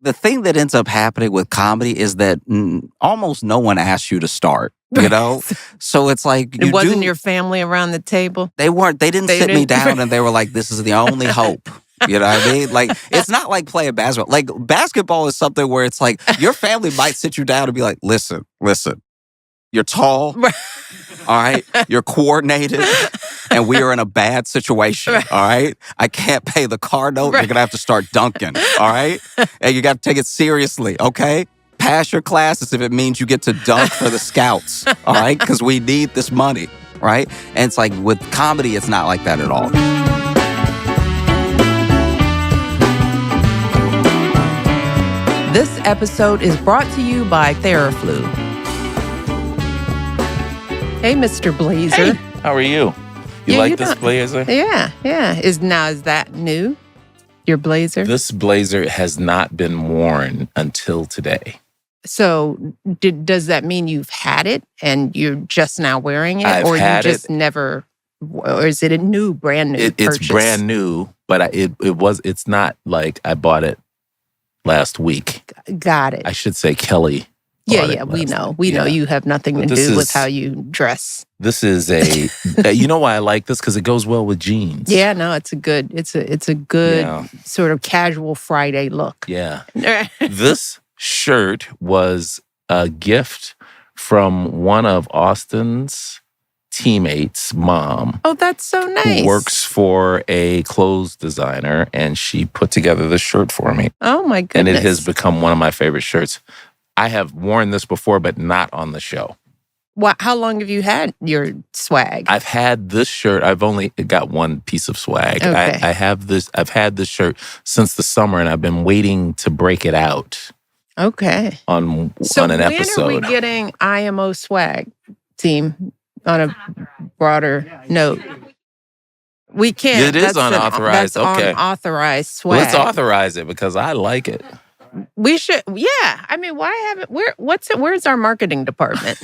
the thing that ends up happening with comedy is that almost no one asks you to start, you know? So it's like It wasn't your family around the table? They didn't sit me down and they were like, this is the only hope. You know what I mean? Like, it's not like playing basketball. Like, basketball is something where it's like, your family might sit you down and be like, listen, you're tall, all right? You're coordinated, and we are in a bad situation, all right? I can't pay the car note. You're going to have to start dunking, all right? And you got to take it seriously, okay? Pass your classes if it means you get to dunk for the scouts, all right? Because we need this money, right? And it's like, with comedy, it's not like that at all. This episode is brought to you by Theraflu. Hey, Mr. Blazer. Hey, how are you? You like this blazer? Yeah. Is that new? Your blazer? This blazer has not been worn until today. So does that mean you've had it and you're just now wearing it? I've or had you just it. Never, or is it a brand new purchase? It's brand new, but it's not like I bought it last week. Got it. I should say Kelly. Yeah, we know. We know you have nothing to do with how you dress. This is you know why I like this? Because it goes well with jeans. Yeah, no, it's a good sort of casual Friday look. Yeah. This shirt was a gift from one of Austin's teammates' mom. Oh, that's so nice. Who works for a clothes designer, and she put together this shirt for me. Oh, my goodness. And it has become one of my favorite shirts. I have worn this before, but not on the show. How long have you had your swag? I've had this shirt. I've only got one piece of swag. Okay. I've had this shirt since the summer, and I've been waiting to break it out. Okay. On an episode. So when are we getting IMO swag, team, on a broader note? We can't. It is unauthorized. That's unauthorized swag. Let's authorize it because I like it. We should, yeah. I mean, why haven't, where's our marketing department?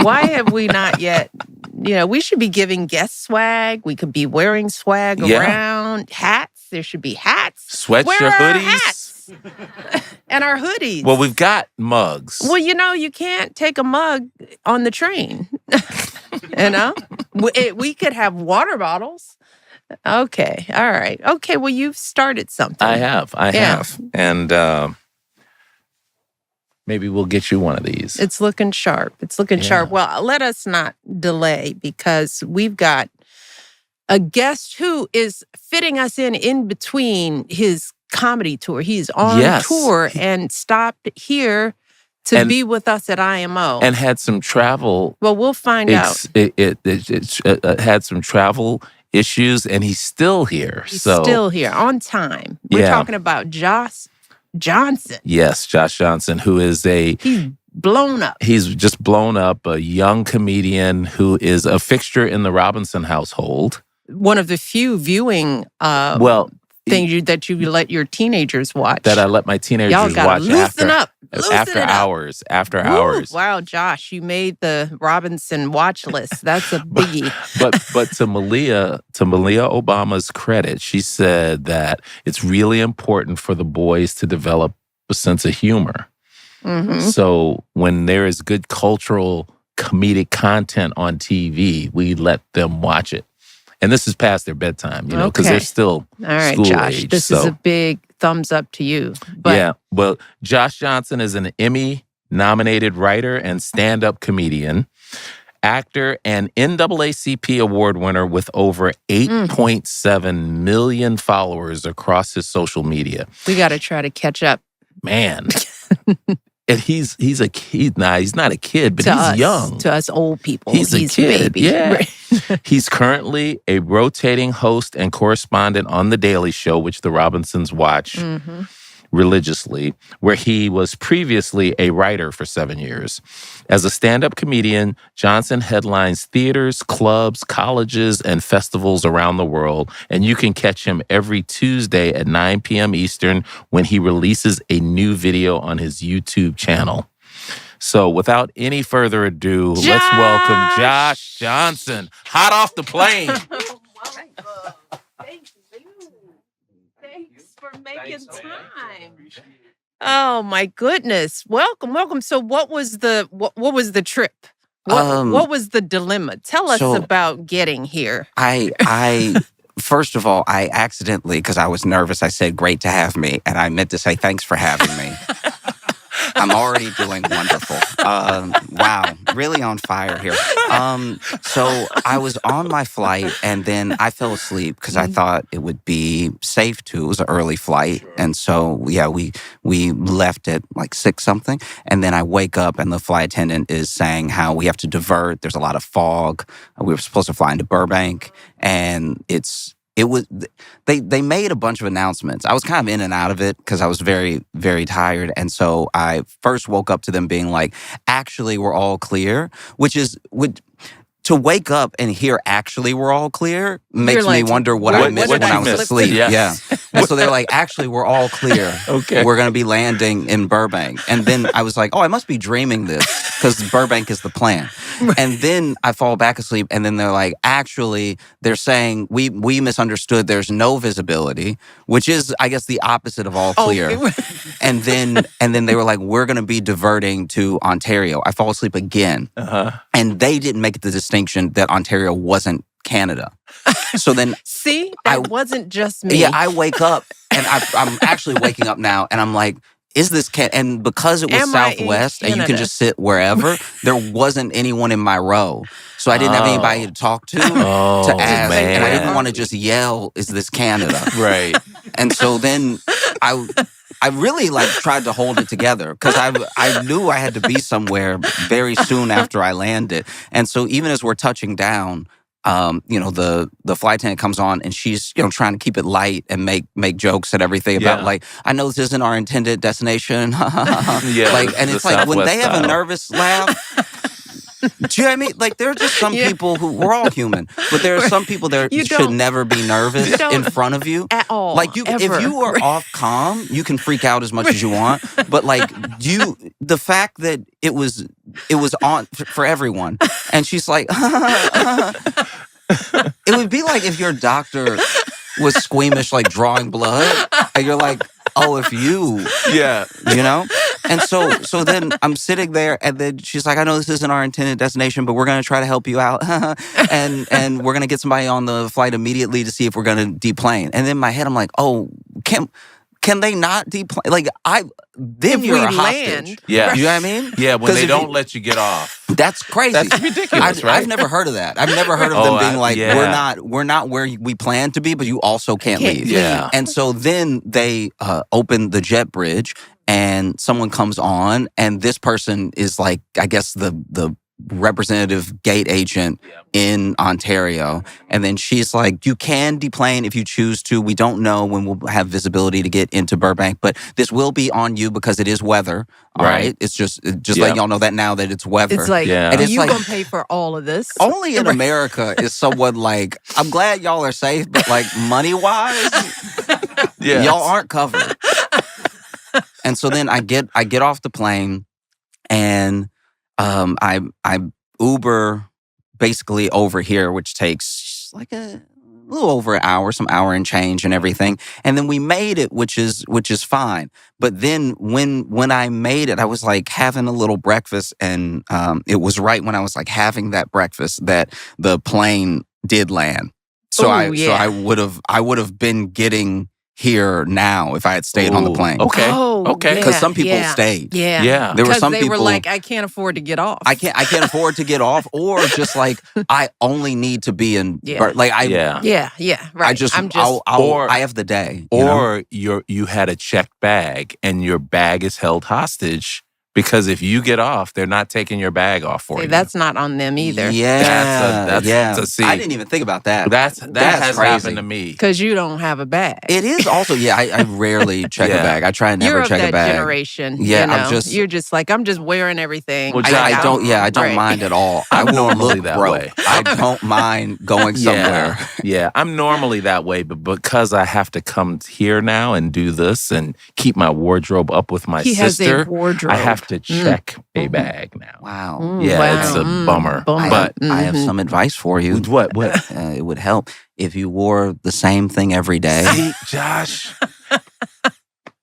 Why have we not yet, we should be giving guest swag. We could be wearing swag around. Hats, there should be hats. Sweatshirt, hoodies. Hats? And our hoodies. Well, we've got mugs. Well, you can't take a mug on the train. We could have water bottles. Okay. All right. Okay. Well, you've started something. I have. And maybe we'll get you one of these. It's looking sharp. Sharp. Well, let us not delay because we've got a guest who is fitting us in between his comedy tour. He's on tour and stopped here to be with us at IMO. And had some travel. Well, we'll find out. It had some travel issues, and he's still here. He's still here on time. We're talking about Josh Johnson. Yes, Josh Johnson, who is he's blown up. He's just blown up, a young comedian who is a fixture in the Robinson household. One of the few viewing things that you let your teenagers watch. That I let my teenagers watch after hours. Wow, Josh, you made the Robinson watch list. That's a biggie. But to Malia Obama's credit, she said that it's really important for the boys to develop a sense of humor. Mm-hmm. So when there is good cultural comedic content on TV, we let them watch it. And this is past their bedtime, because they're still all right, school Josh. age. This is a big thumbs up to you. Yeah. Well, Josh Johnson is an Emmy-nominated writer and stand-up comedian, actor, and NAACP award winner with over 8.7 million followers across his social media. We got to try to catch up. Man. And he's a kid. Nah, he's not a kid, but he's young. To us old people, he's a kid. Baby. Yeah. He's currently a rotating host and correspondent on The Daily Show, which the Robinsons watch religiously, where he was previously a writer for 7 years. As a stand-up comedian, Johnson headlines theaters, clubs, colleges, and festivals around the world, and you can catch him every Tuesday at 9 p.m. Eastern when he releases a new video on his YouTube channel. So without any further ado, let's welcome Josh Johnson, hot off the plane. Thank you. Thanks for making time. Oh my goodness! Welcome. So, what was the trip? What was the dilemma? Tell us so about getting here. I first of all, I accidentally, because I was nervous, I said, "Great to have me," and I meant to say, "Thanks for having me." I'm already doing wonderful. Wow, really on fire here. So I was on my flight, and then I fell asleep because I thought it would be safe to. It was an early flight, and so yeah, we left at like 6 something, and then I wake up, and the flight attendant is saying how we have to divert. There's a lot of fog. We were supposed to fly into Burbank, and they made a bunch of announcements. I was kind of in and out of it because I was very, very tired. And so I first woke up to them being like, actually, we're all clear, to wake up and hear actually we're all clear makes me wonder what I missed when I was asleep. Yeah. And so they're like, actually, we're all clear. Okay. We're going to be landing in Burbank. And then I was like, oh, I must be dreaming this because Burbank is the plan. And then I fall back asleep. And then they're like, actually, they're saying we misunderstood. There's no visibility, which is, I guess, the opposite of all clear. And then they were like, we're going to be diverting to Ontario. I fall asleep again. And they didn't make the distinction that Ontario wasn't Canada. So then see, that wasn't just me. Yeah, I wake up and I'm actually waking up now and I'm like, is this and because it was Southwest and you can just sit wherever, there wasn't anyone in my row. So I didn't have anybody to talk to ask. Man. And I didn't want to just yell, is this Canada? Right. And so then I really tried to hold it together because I knew I had to be somewhere very soon after I landed. And so even as we're touching down, the flight attendant comes on and she's trying to keep it light and make jokes and everything about I know this isn't our intended destination. And it's like when they have a nervous laugh. Do you know what I mean? Like, there are just some people we're all human, but there are some people that should never be nervous in front of you. At all. Like, if you are off calm, you can freak out as much as you want. But, the fact that it was on for everyone. And she's like, it would be like if your doctor was squeamish, like drawing blood, and you're like, oh, if you. Yeah. And so then I'm sitting there, and then she's like, I know this isn't our intended destination, but we're going to try to help you out. and we're going to get somebody on the flight immediately to see if we're going to deplane. And then in my head, I'm like, oh, can they not deplane? Like, then you're a hostage. Yeah. You know what I mean? Yeah, when they don't let you get off. That's crazy. That's ridiculous, right? I've never heard of that. I've never heard of them being like, we're not where we plan to be, but you also can't leave. Yeah. And so then they open the jet bridge and someone comes on and this person is like, I guess the representative gate agent in Ontario. And then she's like, you can deplane if you choose to. We don't know when we'll have visibility to get into Burbank, but this will be on you because it is weather. All right. It's just letting y'all know that now that it's weather. It's like, and it's you gonna pay for all of this? Only in America is someone like, I'm glad y'all are safe, but like money-wise, y'all aren't covered. And so then I get off the plane and I Uber basically over here, which takes like a little over an hour, some hour and change and everything. And then we made it, which is fine. But then when I made it, I was like having a little breakfast, and it was right when I was like having that breakfast that the plane did land. So so I would have been getting here now if I had stayed on the plane. Okay. Okay. Because some people stayed. Yeah. There were some they people were like, I can't afford to get off. I can't afford to get off, or just like I only need to be in. Right. Right. I have the day. You had a checked bag and your bag is held hostage. Because if you get off, they're not taking your bag off for you. That's not on them either. Yeah, see, I didn't even think about that. That has crazy. happened to me. Because you don't have a bag. It is also, I rarely check a bag. I try and never check a bag. You're of that generation. Yeah, you're just like, I'm just wearing everything. Well, I don't mind at all. I will normally look that broke. way. I don't mind going somewhere. Yeah, I'm normally that way, but because I have to come here now and do this and keep my wardrobe up with my sister, has a wardrobe. I have to check a bag now. Wow. It's a bummer. But I have some advice for you. What? It would help if you wore the same thing every day. See, Josh,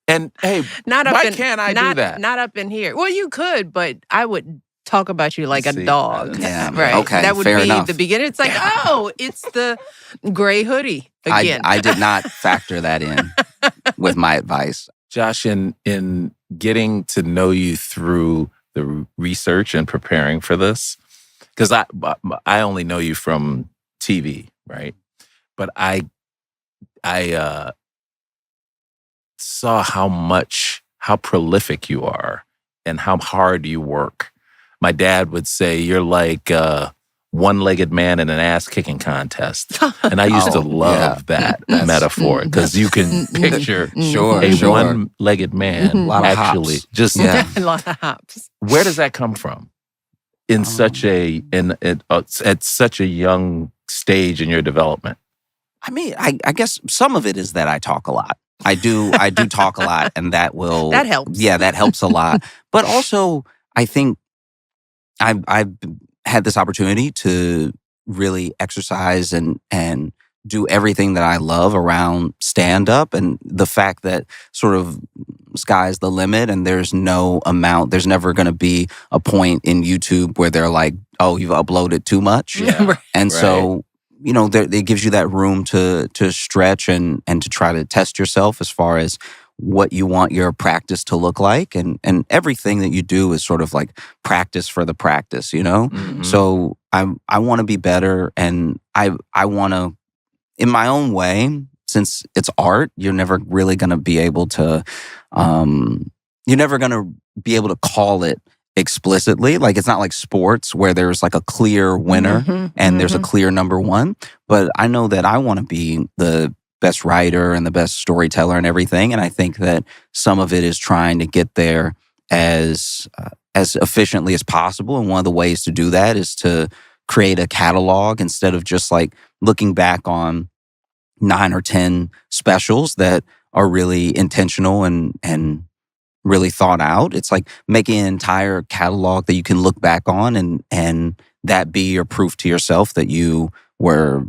And hey, Not up why in, can't I not, do that? Not up in here. Well, you could, but I would talk about you like a See, dog. Yeah, Right. okay, That would fair be enough. the beginning. It's like, oh, it's the gray hoodie again. I did not factor that in with my advice. Josh, in getting to know you through the research and preparing for this, because I only know you from TV, right? But I saw how prolific you are and how hard you work. My dad would say you're like a one-legged man in an ass-kicking contest. And I used to love that metaphor because you can picture a one-legged man lot of actually hops. just Yeah. A lot of hops. Where does that come from in at such a young stage in your development? I mean, I guess some of it is that I talk a lot. I do talk a lot, and that helps. Yeah, that helps a lot. But also, I think I've had this opportunity to really exercise and do everything that I love around stand up, and the fact that sort of sky's the limit, and there's never going to be a point in YouTube where they're like, "Oh, you've uploaded too much," and so. It gives you that room to stretch and to try to test yourself as far as what you want your practice to look like. And everything that you do is sort of like practice for the practice, Mm-hmm. So I want to be better, and I want to, in my own way, since it's art, you're never really going to be able to, call it explicitly. Like, it's not like sports where there's like a clear winner and there's a clear number one. But I know that I want to be the best writer and the best storyteller and everything. And I think that some of it is trying to get there as efficiently as possible. And one of the ways to do that is to create a catalog instead of just like looking back on 9 or 10 specials that are really intentional and really thought out. It's like making an entire catalog that you can look back on and that be your proof to yourself that you were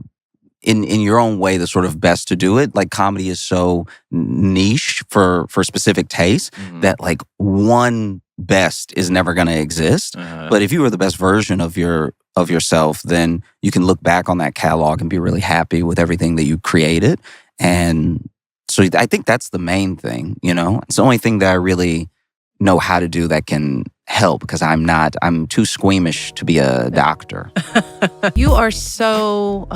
in your own way the sort of best to do it. Like, comedy is so niche for specific tastes that like one best is never going to exist. But if you were the best version of yourself, then you can look back on that catalog and be really happy with everything that you created. And so I think that's the main thing, It's the only thing that I really know how to do that can help, because I'm too squeamish to be a doctor. You are so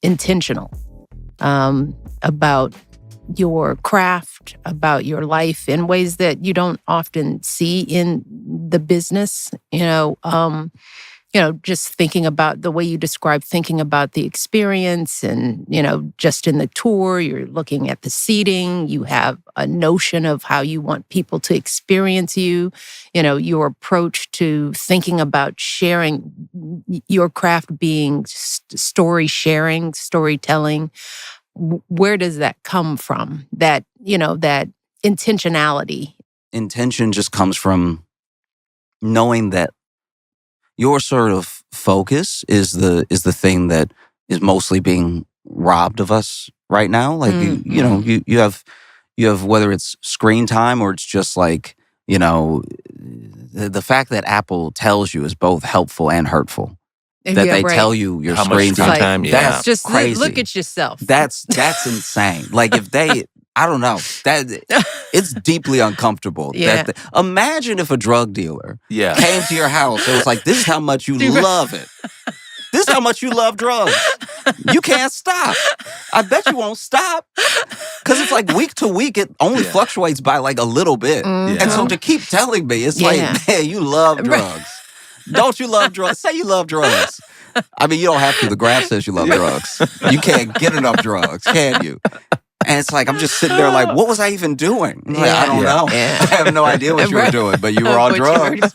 intentional about your craft, about your life in ways that you don't often see in the business, just thinking about the way you describe thinking about the experience and, just in the tour, you're looking at the seating, you have a notion of how you want people to experience you, your approach to thinking about sharing your craft being story sharing, storytelling. Where does that come from? That intentionality. Intention just comes from knowing that your sort of focus is the thing that is mostly being robbed of us right now. Like you have whether it's screen time or it's just like the fact that Apple tells you is both helpful and hurtful. That they tell you your how screen much time. That's just crazy. Look at yourself. That's insane. Like, if they, I don't know, it's deeply uncomfortable. Yeah. Imagine if a drug dealer Yeah. came to your house and was like, "This is how much you love it. This is how much you love drugs. You can't stop. I bet you won't stop." Because it's like week to week, it only fluctuates by like a little bit. And so to keep telling me, it's like, man, you love drugs. Don't you love drugs? Say you love drugs. I mean, you don't have to. The graph says you love drugs. You can't get enough drugs, can you? And it's like, I'm just sitting there like, what was I even doing? I'm like, I don't know. Yeah. I have no idea what you were doing, but you were on drugs.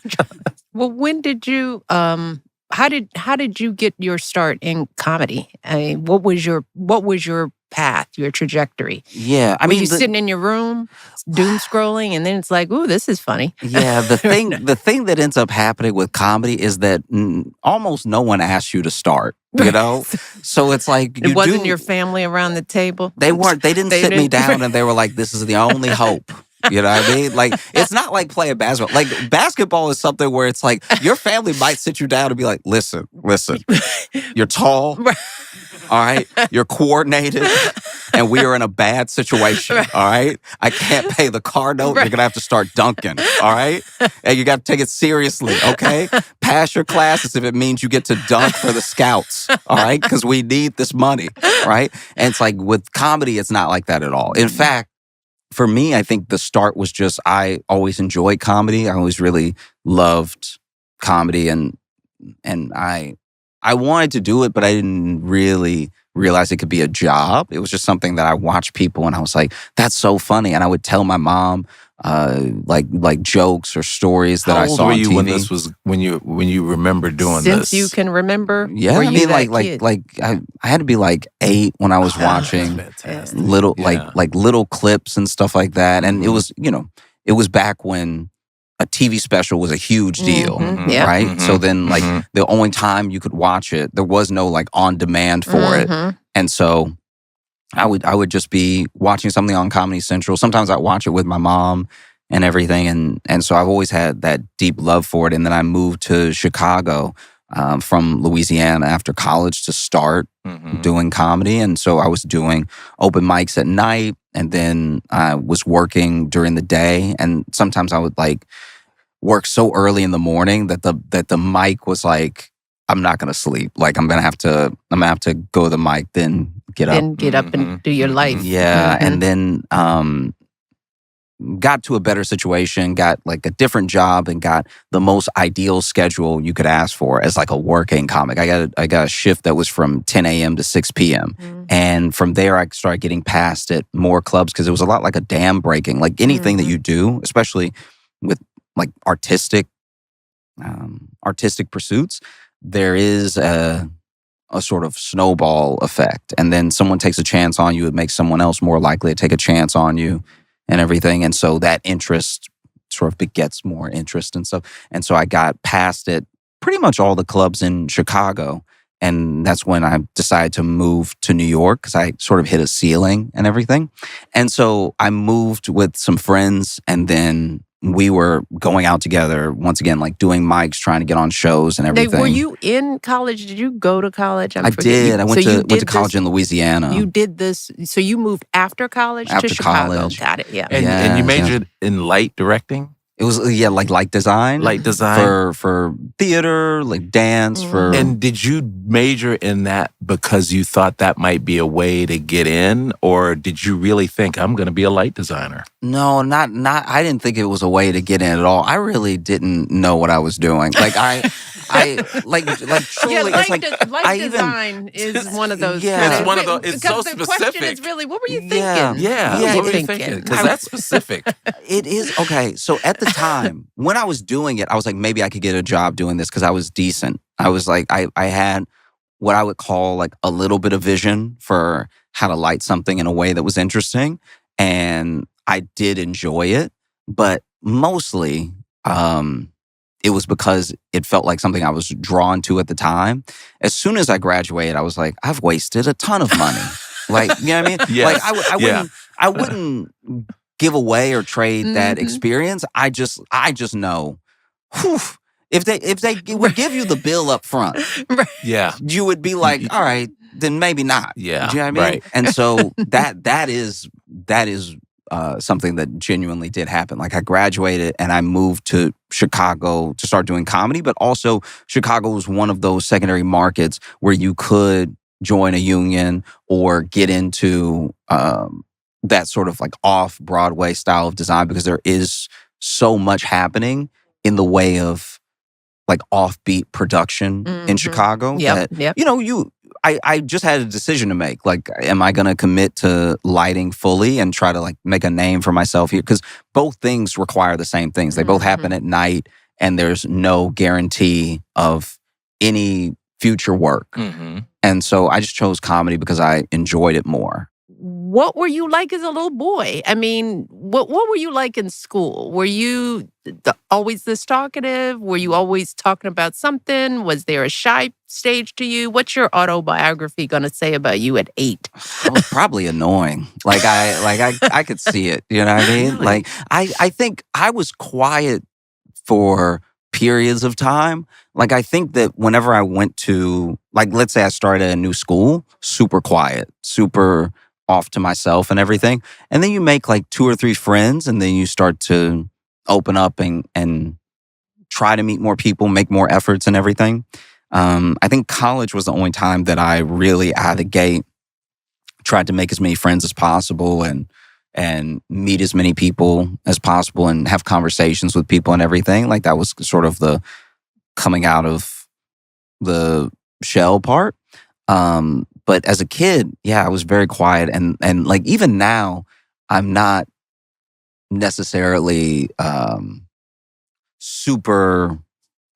Well, when did you, how did you get your start in comedy? I mean, what was your path, your trajectory? Yeah, I Were mean, you sitting in your room, doom scrolling, and then it's like, ooh, this is funny. Yeah, the thing that ends up happening with comedy is that almost no one asks you to start. So it's like It wasn't your family around the table. They weren't. They didn't sit me down and they were like, "This is the only hope." You know what I mean? Like, it's not like playing basketball. Like, basketball is something where it's like your family might sit you down and be like, listen, you're tall, all right? You're coordinated, and we are in a bad situation, all right? I can't pay the car note. You're going to have to start dunking, all right? And you got to take it seriously, okay? Pass your classes if it means you get to dunk for the scouts, all right? Because we need this money, right? And it's like with comedy, it's not like that at all. In fact, for me, I think the start was just I always enjoyed comedy. I always really loved comedy, and I wanted to do it, but I didn't really realize it could be a job. It was just something that I watched people, and I was like, "That's so funny," and I would tell my mom like jokes or stories that I saw on TV. How old were you when this was when you remember doing this? Since you can remember, Yeah, were I you mean, that kid? I had to be like 8 when I was watching Fantastic. little Yeah. like little clips and stuff like that, and it was it was back when a TV special was a huge deal, Yeah. right? Mhm. So then like Mhm. the only time you could watch it, there was no like on demand for it, Mhm. and so I would just be watching something on Comedy Central. Sometimes I'd watch it with my mom and everything, and so I've always had that deep love for it. And then I moved to Chicago from Louisiana after college to start Mhm. doing comedy. And so I was doing open mics at night, and then I was working during the day. And sometimes I would like work so early in the morning that the mic was like, I'm not gonna sleep. Like I'm gonna have to go to the mic, then get up. Then get up and Mhm. do your life. Yeah. Mhm. And then got to a better situation, got like a different job, and got the most ideal schedule you could ask for as like a working comic. I got a shift that was from 10 a.m. to 6 p.m. Mhm. And from there, I started getting passed at more clubs because it was a lot like a dam breaking. Like anything that you do, especially with like artistic pursuits, there is a sort of snowball effect. And then someone takes a chance on you, it makes someone else more likely to take a chance on you and everything. And so that interest sort of begets more interest and stuff. And so I got passed at pretty much all the clubs in Chicago. And that's when I decided to move to New York because I sort of hit a ceiling and everything. And so I moved with some friends, and then we were going out together once again, like doing mics, trying to get on shows and everything. Were you in college? Did you go to college? I did. I went to college in Louisiana. You did this. So you moved after college After to Chicago. college. Got it. Yeah. And you Yeah. majored in light directing, It was like light design, light design. for theater, like dance, for And did you major in that because you thought that might be a way to get in, or did you really think I'm going to be a light designer? no, not. I didn't think it was a way to get in at all. I really didn't know what I was doing. Like I like truly. Yeah, it's like I even design is one of those. Yeah. It's one of those- it's because so the question specific. is really, what were you thinking? Yeah. Yeah, Yeah, what were you thinking? thinking? Because that's specific. It is okay. So at the time when I was doing it, I was like, maybe I could get a job doing this because I was decent. I was like, I had what I would call like a little bit of vision for how to light something in a way that was interesting, and I did enjoy it. But mostly, it was because it felt like something I was drawn to at the time. As soon as I graduated, I was like, I've wasted a ton of money. Like, you know what I mean? Yes. Like I wouldn't give away or trade that Mhm. experience. I just know, whew, if they would give you the bill up front, Yeah. you would be like, all right, then maybe not. Yeah, Do you know what I mean? right. And so that is something that genuinely did happen. Like I graduated and I moved to Chicago to start doing comedy, but also Chicago was one of those secondary markets where you could join a union or get into that sort of like off-Broadway style of design, because there is so much happening in the way of like offbeat production in Mhm. Chicago Yep. that, Yep. you know, I just had a decision to make. Like, am I going to commit to lighting fully and try to like make a name for myself here? Because both things require the same things. They both happen at night, and there's no guarantee of any future work. Mm-hmm. And so I just chose comedy because I enjoyed it more. what were you like as a little boy? I mean, what were you like in school? Were you always this talkative? Were you always talking about something? Was there a shy stage to you? What's your autobiography going to say about you at 8? I was probably annoying. I could see it. You know what I mean? Really? Like I think I was quiet for periods of time. Like I think that whenever I went to, like, let's say I started at a new school, super quiet, super off to myself and everything. And then you make like 2 or 3 friends, and then you start to open up and try to meet more people, make more efforts and everything. I think college was the only time that I really out of the gate tried to make as many friends as possible and meet as many people as possible and have conversations with people and everything. Like that was sort of the coming out of the shell part. But as a kid, yeah, I was very quiet. And like even now, I'm not necessarily super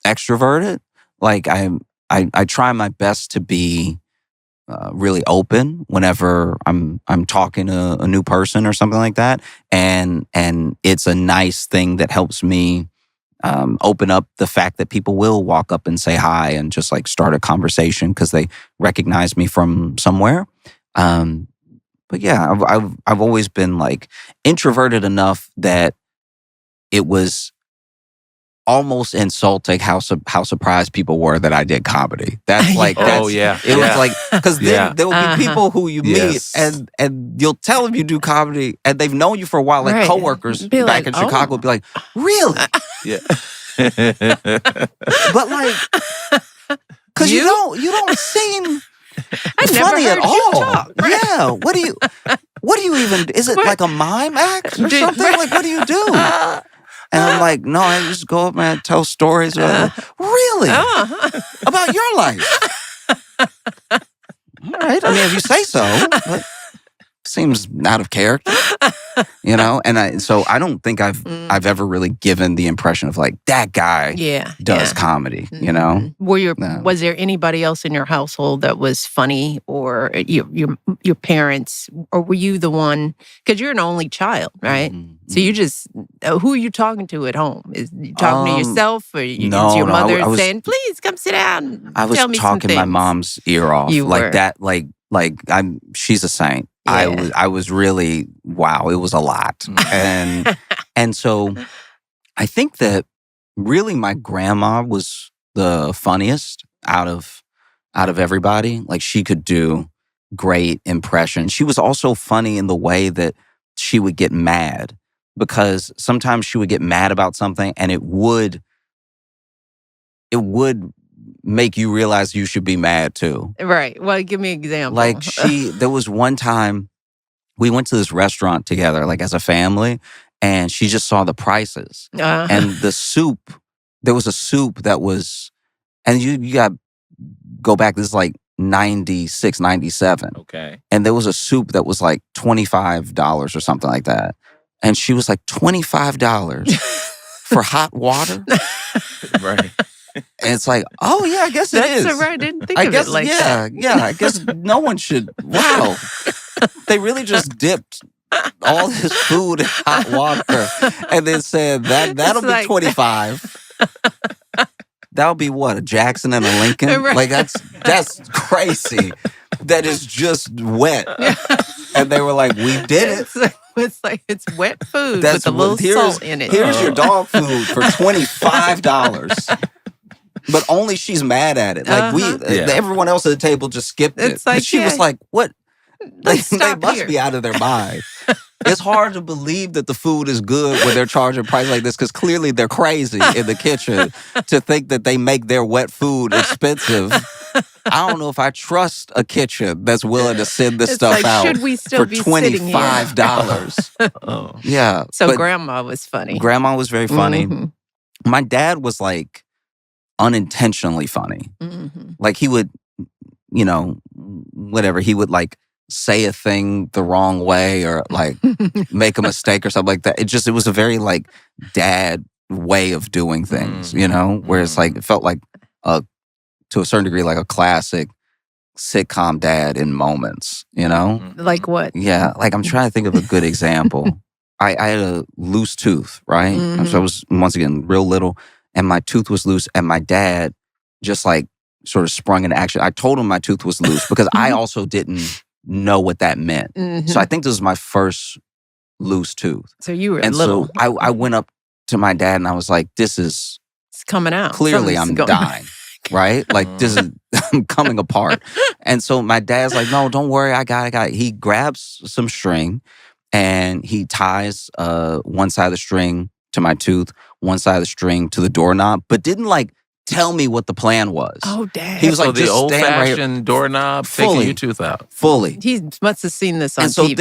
extroverted. Like I try my best to be really open whenever I'm talking to a new person or something like that, and it's a nice thing that helps me open up the fact that people will walk up and say hi and just like start a conversation because they recognize me from somewhere. But yeah, I've always been like introverted enough that it was almost insulting how surprised people were that I did comedy. That's like, Oh, yeah. It was like, because then Yeah. there would be people who you Yes. meet and you'll tell them you do comedy and they've known you for a while, like Right. coworkers Be back like, in Chicago would be like, really? Yeah. But like, because you don't seem I never funny heard at you all. talk. Right. Yeah. What do you even, is it What? like a mime act or Do- something? Like, what do you do? And I'm like, no, I just go up and tell stories. Really? About your life? All right. I mean, if you say so, but seems out of character, you know? And so I don't think I've ever really given the impression of like, that guy Yeah. does yeah. comedy, you know? No. Was there anybody else in your household that was funny, or your parents, or were you the one? Because you're an only child, right? Mhm. So you just who are you talking to at home? Is you talking to yourself, or is your no, I mother was- saying, "Please come sit down"? And I was tell me some talking my things." mom's ear off. You like were. that, like she's a saint. Yeah. I was really, wow, it was a lot. And so I think that really my grandma was the funniest out of everybody. Like she could do great impressions. She was also funny in the way that she would get mad, because sometimes she would get mad about something and it would make you realize you should be mad too. Right. Well, give me an example. Like there was one time we went to this restaurant together, like as a family, and she just saw the prices. And the soup, there was a soup that was, and you got to go back, this is like 96, 97. Okay. And there was a soup that was like $25 or something like that. And she was like, $25 for hot water? Right. And it's like, oh yeah, I guess it is. That's right. I didn't think I of guess, it like that. yeah. I guess no one should. Wow. They really just dipped all this food in hot water and then said that'll be like- 25. That'll be what, a Jackson and a Lincoln? Right. Like that's crazy. That is just wet. And they were like, we did it. It's like it's wet food That's with a little here's- salt in it. Here's your dog food for $25. But only she's mad at it. Like Yeah. everyone else at the table just skipped it. It's like, But she was yeah. like, what? Let's They stop must here. be out of their mind. It's hard to believe that the food is good when they're charging a price like this, because clearly they're crazy in the kitchen to think that they make their wet food expensive. I don't know if I trust a kitchen that's willing to send this It's stuff like, out should we still for be sitting here? $25. Oh. Yeah. So but grandma was funny. grandma was very funny. Mhm, My dad was like unintentionally funny. mhm. Like he would, whatever, he would like say a thing the wrong way or like make a mistake or something like that. It was a very like dad way of doing things, where it's like, it felt like to a certain degree, like a classic sitcom dad in moments, you know? Like what? Yeah, like I'm trying to think of a good example. I had a loose tooth, right? So I was, once again, real little, and my tooth was loose, and my dad just like sort of sprung into action. I told him my tooth was loose because I also didn't know what that meant. So I think this was my first loose tooth. So you were And little. so I went up to my dad and I was like, this is It's coming out. clearly I'm Something's going- dying, right? Like this is, I'm coming apart. And so my dad's like, no, don't worry, I got it. He grabs some string and he ties one side of the string to my tooth, one side of the string to the doorknob, but didn't like tell me what the plan was. Oh, Dad. He was So like, the just stand right here. old-fashioned doorknob taking Fully. your tooth out. Fully. He must have seen this on And so TV.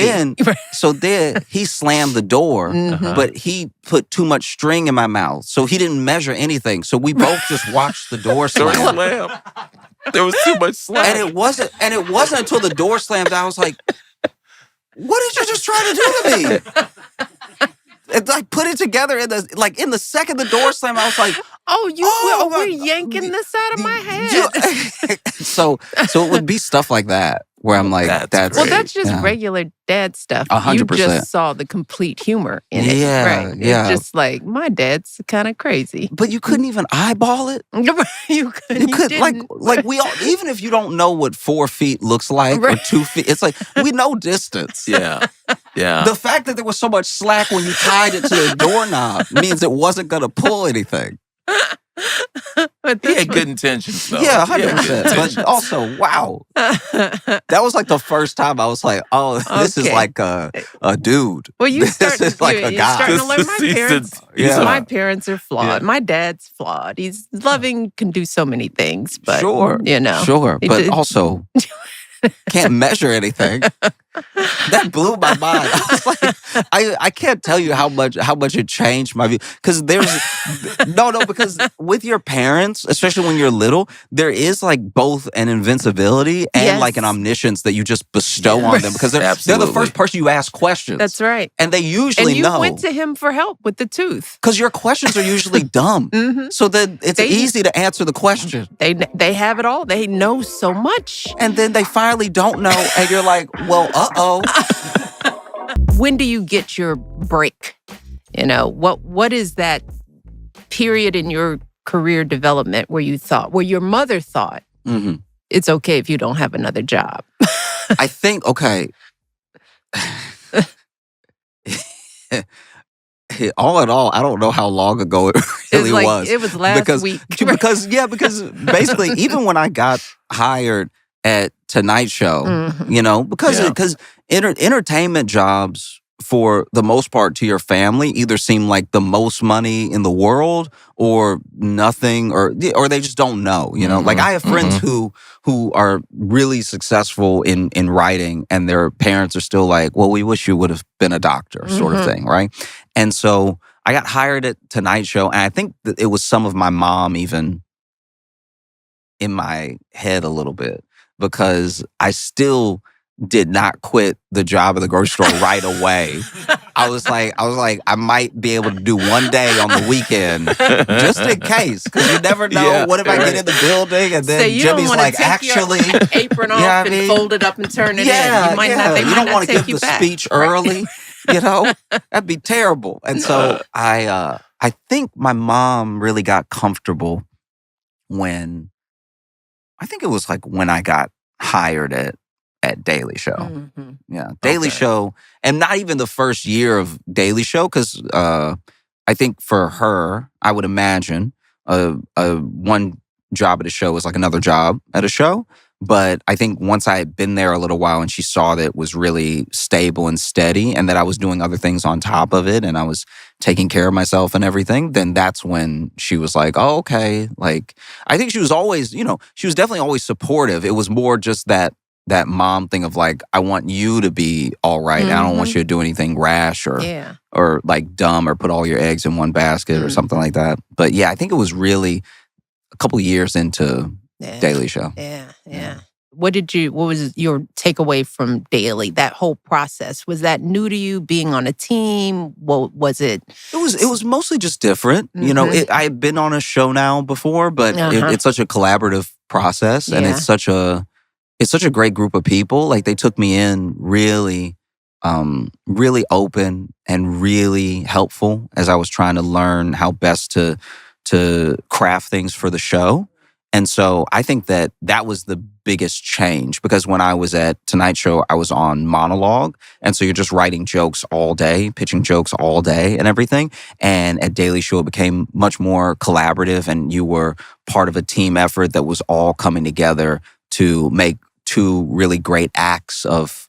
then he slammed the door, Mhm. but he put too much string in my mouth. So he didn't measure anything. So we both just watched the door Door slam. slam. There was too much slack. And it wasn't until the door slammed I was like, what did you just try to do to me? It's like put it together in the second the door slammed, I was like, We're yanking this out of my head. so it would be stuff like that where I'm like, That's Well, great. that's just yeah. regular dad stuff. 100%. You just saw the complete humor in it. Yeah, Right. yeah. It's just like, my dad's kind of crazy. But you couldn't even eyeball it. You Could didn't. like we all, even if you don't know what 4 feet looks like or Right. 2 feet, it's like we know distance. Yeah. Yeah. The fact that there was so much slack when you tied it to the doorknob means it wasn't gonna pull anything. But He this had good intentions, though. Yeah, He had good 100%. intentions. But also, wow, that was like the first time I was like, oh, this is Okay. like a dude. Well, you This start, is like you're, a you're guy. starting to learn my He's parents. Yeah. My parents are flawed. Yeah. My dad's flawed. He's loving, can do so many things, but Sure, you know, sure, It but did- also can't measure anything. That blew my mind. I was like, I can't tell you how much it changed my view. Because because with your parents, especially when you're little, there is like both an invincibility and Yes. like an omniscience that you just bestow on them because they're the Absolutely. first person you ask questions. That's right. And they usually And you know. went to him for help with the tooth. Because your questions are usually dumb. Hmm So then it's They- easy to answer the question. They have it all. They know so much. And then they finally don't know. And you're like, well, uh-oh. When do you get your break? You know, what is that period in your career development where your mother thought Mhm. it's okay if you don't have another job? I think, okay. All in all, I don't know how long ago it really was. It was last because, week. because basically, even when I got hired at Tonight Show, Mhm. you know, because entertainment jobs, for the most part, to your family, either seem like the most money in the world or nothing, or they just don't know. You know, like I have friends who are really successful in writing, and their parents are still like, "Well, we wish you would have been a doctor," sort of thing, right? And so I got hired at Tonight Show, and I think that it was some of my mom even in my head a little bit, because I still did not quit the job at the grocery store right away. I was like, I might be able to do one day on the weekend, just in case, because you never know. Yeah, What if I right. get in the building and then So you don't Jimmy's wanna like, take actually, your apron off Yeah, I and mean, fold it up and turn it yeah, in. You might yeah. not. They You might don't not want to take give you the back. speech Right. early. You know, that'd be terrible. And so I think my mom really got comfortable when, I think it was like when I got hired at Daily Show. Mhm. Yeah, Daily Okay. Show, and not even the first year of Daily Show, because I think for her, I would imagine one job at a show is like another job at a show. But I think once I had been there a little while and she saw that it was really stable and steady, and that I was doing other things on top of it, and I was taking care of myself and everything, then that's when she was like, oh, okay. Like, I think she was always, she was definitely always supportive. It was more just that mom thing of like, I want you to be all right. And I don't want you to do anything rash Yeah. or like dumb or put all your eggs in one basket or something like that. But yeah, I think it was really a couple years into Yeah. Daily Show. Yeah. What was your takeaway from Daily? That whole process, was that new to you? Being on a team? What was it? It was mostly just different. I had been on a show now before, but Uh-huh. it's such a collaborative process, and Yeah. it's such a it's such a great group of people. Like they took me in really, really open and really helpful as I was trying to learn how best to craft things for the show. And so I think that was the biggest change, because when I was at Tonight Show, I was on monologue. And so you're just writing jokes all day, pitching jokes all day and everything. And at Daily Show, it became much more collaborative, and you were part of a team effort that was all coming together to make two really great acts of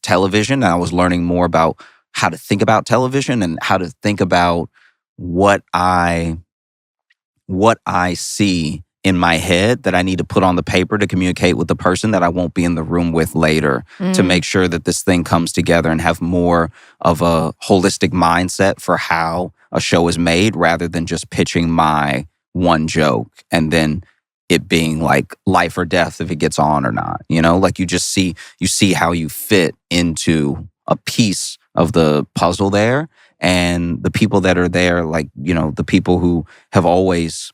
television. And I was learning more about how to think about television and how to think about what I see in my head that I need to put on the paper to communicate with the person that I won't be in the room with later, to make sure that this thing comes together and have more of a holistic mindset for how a show is made, rather than just pitching my one joke and then it being like life or death if it gets on or not. Like you see how you fit into a piece of the puzzle there. And the people that are there, like, the people who have always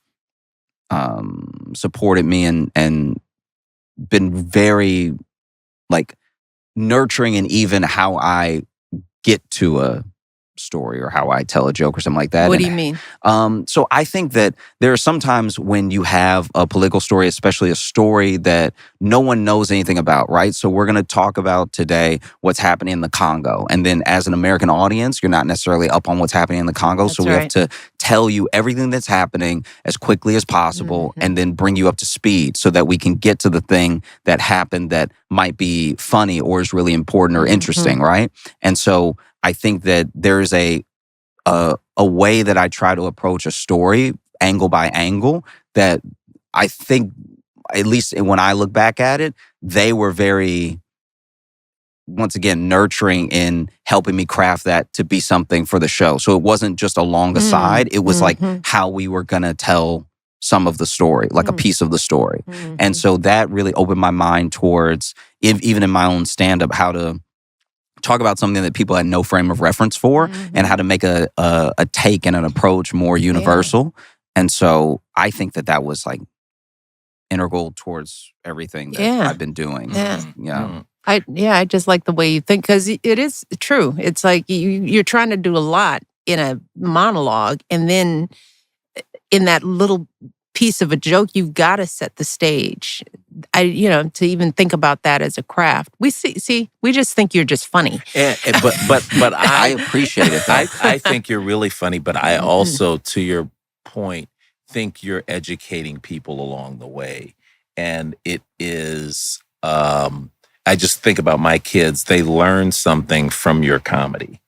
supported me and been very like nurturing in even how I get to a story or how I tell a joke or something like that. What do you mean? So I think that there are sometimes when you have a political story, especially a story that no one knows anything about, right? So we're going to talk about today what's happening in the Congo. And then as an American audience, you're not necessarily up on what's happening in the Congo. That's so we have to tell you everything that's happening as quickly as possible, and then bring you up to speed so that we can get to the thing that happened that might be funny or is really important or interesting, right? And so I think that there's a way that I try to approach a story, angle by angle, that I think, at least when I look back at it, they were very, once again, nurturing in helping me craft that to be something for the show. So it wasn't just along the side. It was like how we were going to tell some of the story, like a piece of the story. And so that really opened my mind towards, even in my own stand-up, how to talk about something that people had no frame of reference for, and how to make a take and an approach more universal. And so I think that was like integral towards everything that I've been doing. I just like the way you think, because it is true. It's like you're trying to do a lot in a monologue, and then in that little piece of a joke, you've got to set the stage. To even think about that as a craft. We we just think you're just funny. But I appreciate it. I think you're really funny, but I also, to your point, think you're educating people along the way. And it is, I just think about my kids. They learn something from your comedy.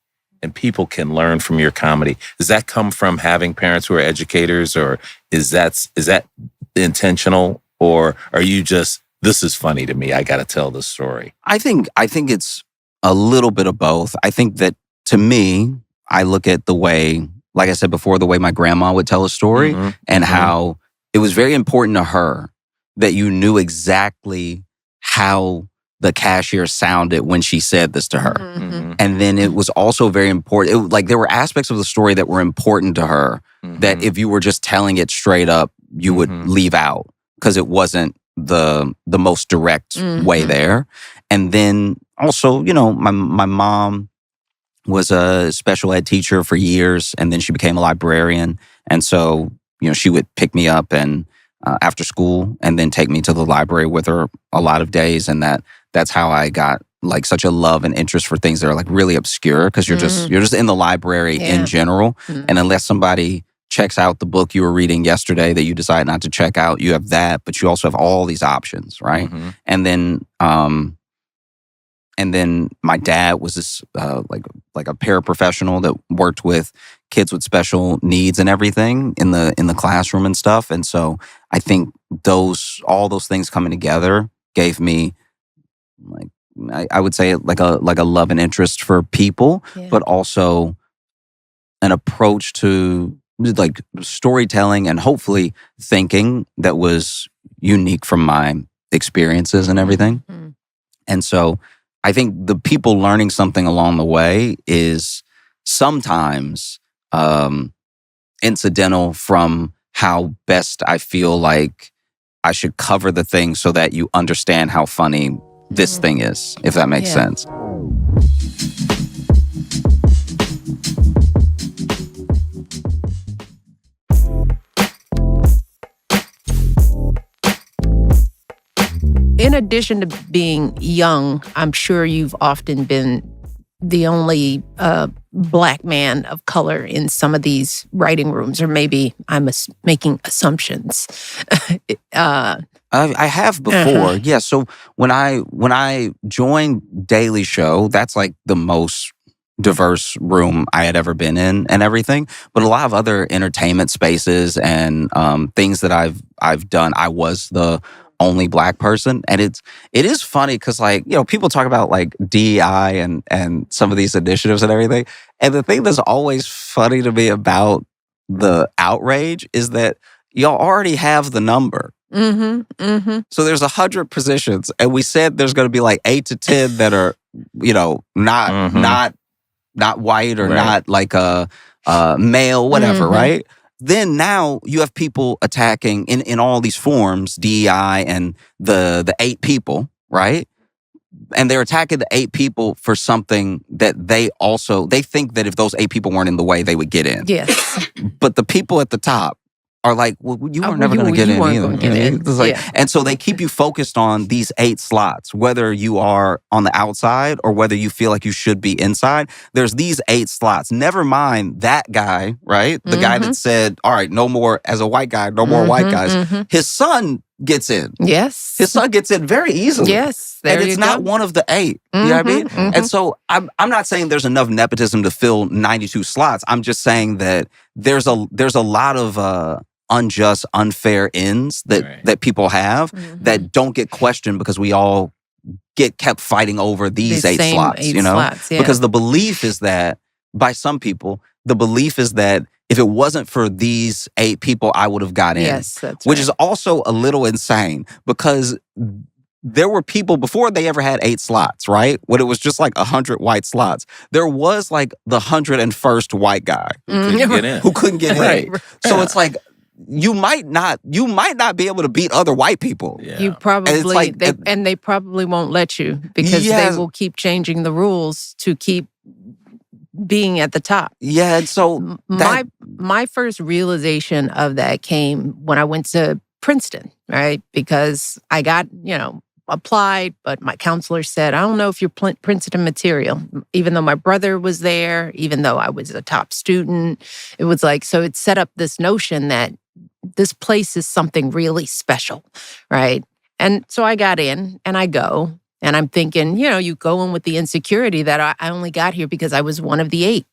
And people can learn from your comedy. Does that come from having parents who are educators, or is that intentional, or are you just, this is funny to me, I got to tell this story? I think it's a little bit of both. I think that, to me, I look at the way, like I said before, the way my grandma would tell a story, and how it was very important to her that you knew exactly how the cashier sounded when she said this to her. And then it was also very important. Like there were aspects of the story that were important to her that if you were just telling it straight up, you would leave out, because it wasn't the most direct way there. And then also, my mom was a special ed teacher for years, and then she became a librarian. And so, she would pick me up and after school, and then take me to the library with her a lot of days. And that's how I got like such a love and interest for things that are like really obscure, because you're just in the library in general. And unless somebody checks out the book you were reading yesterday that you decide not to check out, you have that, but you also have all these options, right? And then my dad was this like a paraprofessional that worked with kids with special needs and everything in the classroom and stuff. And so I think all those things coming together gave me, like, I would say, like a love and interest for people, but also an approach to like storytelling and hopefully thinking that was unique from my experiences and everything. And so I think the people learning something along the way is sometimes incidental from how best I feel like I should cover the thing so that you understand how funny this thing is, if that makes sense. In addition to being young, I'm sure you've often been the only Black man of color in some of these writing rooms, or maybe I'm making assumptions. I have before, yeah. So when I joined Daily Show, that's like the most diverse room I had ever been in and everything. But a lot of other entertainment spaces and things that I've done, I was the only Black person. And it is funny because, like, you know, people talk about like DEI and some of these initiatives and everything. And the thing that's always funny to me about the outrage is that y'all already have the number. So there's 100 positions, and we said there's going to be like 8 to 10 that are, you know, not white or not like a male, whatever, right? Then now you have people attacking in all these forms, DEI and the 8 people, right? And they're attacking the 8 people for something that they think that if those 8 people weren't in the way, they would get in. Yes. But the people at the top are like, well, you were never going to get in either. It's like, and so they keep you focused on these 8 slots, whether you are on the outside or whether you feel like you should be inside. There's these 8 slots. Never mind that guy, right? The guy that said, all right, no more, as a white guy, no more white guys. His son gets in. Yes. His son gets in very easily. Yes. And it's not one of the 8. You know what I mean? And so I'm not saying there's enough nepotism to fill 92 slots. I'm just saying that there's a lot of unjust, unfair ends that people have that don't get questioned because we all kept fighting over these 8 slots, you know? Because the belief is that, by some people, the belief is that if it wasn't for these 8 people, I would have got in. Yes, that's which is also a little insane because there were people before they ever had 8 slots, right? When it was just like 100 white slots. There was like the 101st white guy who couldn't get in. So it's like, you might not be able to beat other white people. You probably they probably won't let you because they will keep changing the rules to keep being at the top. Yeah, and so my first realization of that came when I went to Princeton, right? Because I got, applied, but my counselor said, I don't know if you're Princeton material. Even though my brother was there, even though I was a top student, it was like, so it set up this notion that this place is something really special, right? And so I got in and I go and I'm thinking, you go in with the insecurity that I only got here because I was one of the 8.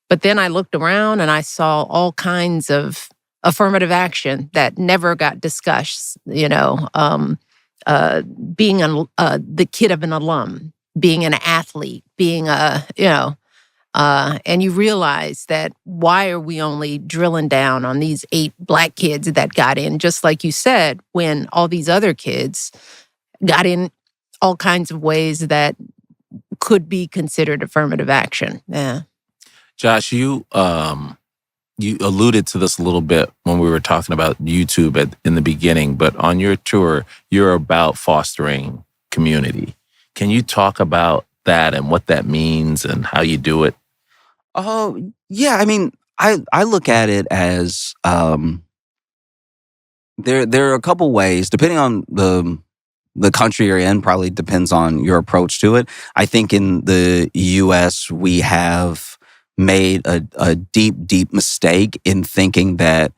But then I looked around and I saw all kinds of affirmative action that never got discussed, being the kid of an alum, being an athlete, being and you realize that why are we only drilling down on these 8 Black kids that got in, just like you said, when all these other kids got in all kinds of ways that could be considered affirmative action. Yeah. Josh, you alluded to this a little bit when we were talking about YouTube in the beginning, but on your tour, you're about fostering community. Can you talk about that and what that means and how you do it? Yeah. I mean, I look at it as there are a couple ways, depending on the country you're in, probably depends on your approach to it. I think in the U.S., we have made a deep mistake in thinking that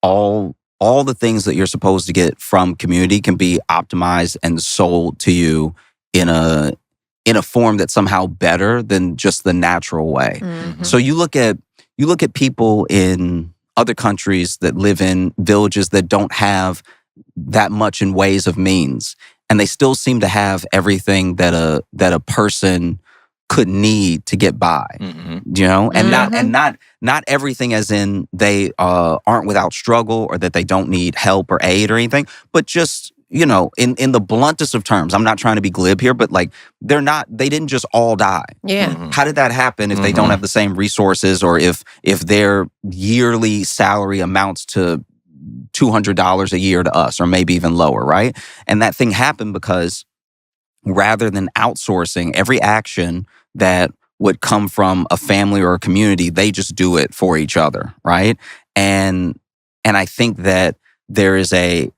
all the things that you're supposed to get from community can be optimized and sold to you in a form that's somehow better than just the natural way. So you look at people in other countries that live in villages that don't have that much in ways of means, and they still seem to have everything that a person could need to get by, and not everything as in they aren't without struggle or that they don't need help or aid or anything, but just, in the bluntest of terms, I'm not trying to be glib here, but like they didn't just all die. Yeah. How did that happen if they don't have the same resources or if their yearly salary amounts to $200 a year to us, or maybe even lower, right? And that thing happened because rather than outsourcing every action that would come from a family or a community, they just do it for each other, right? And I think that there is a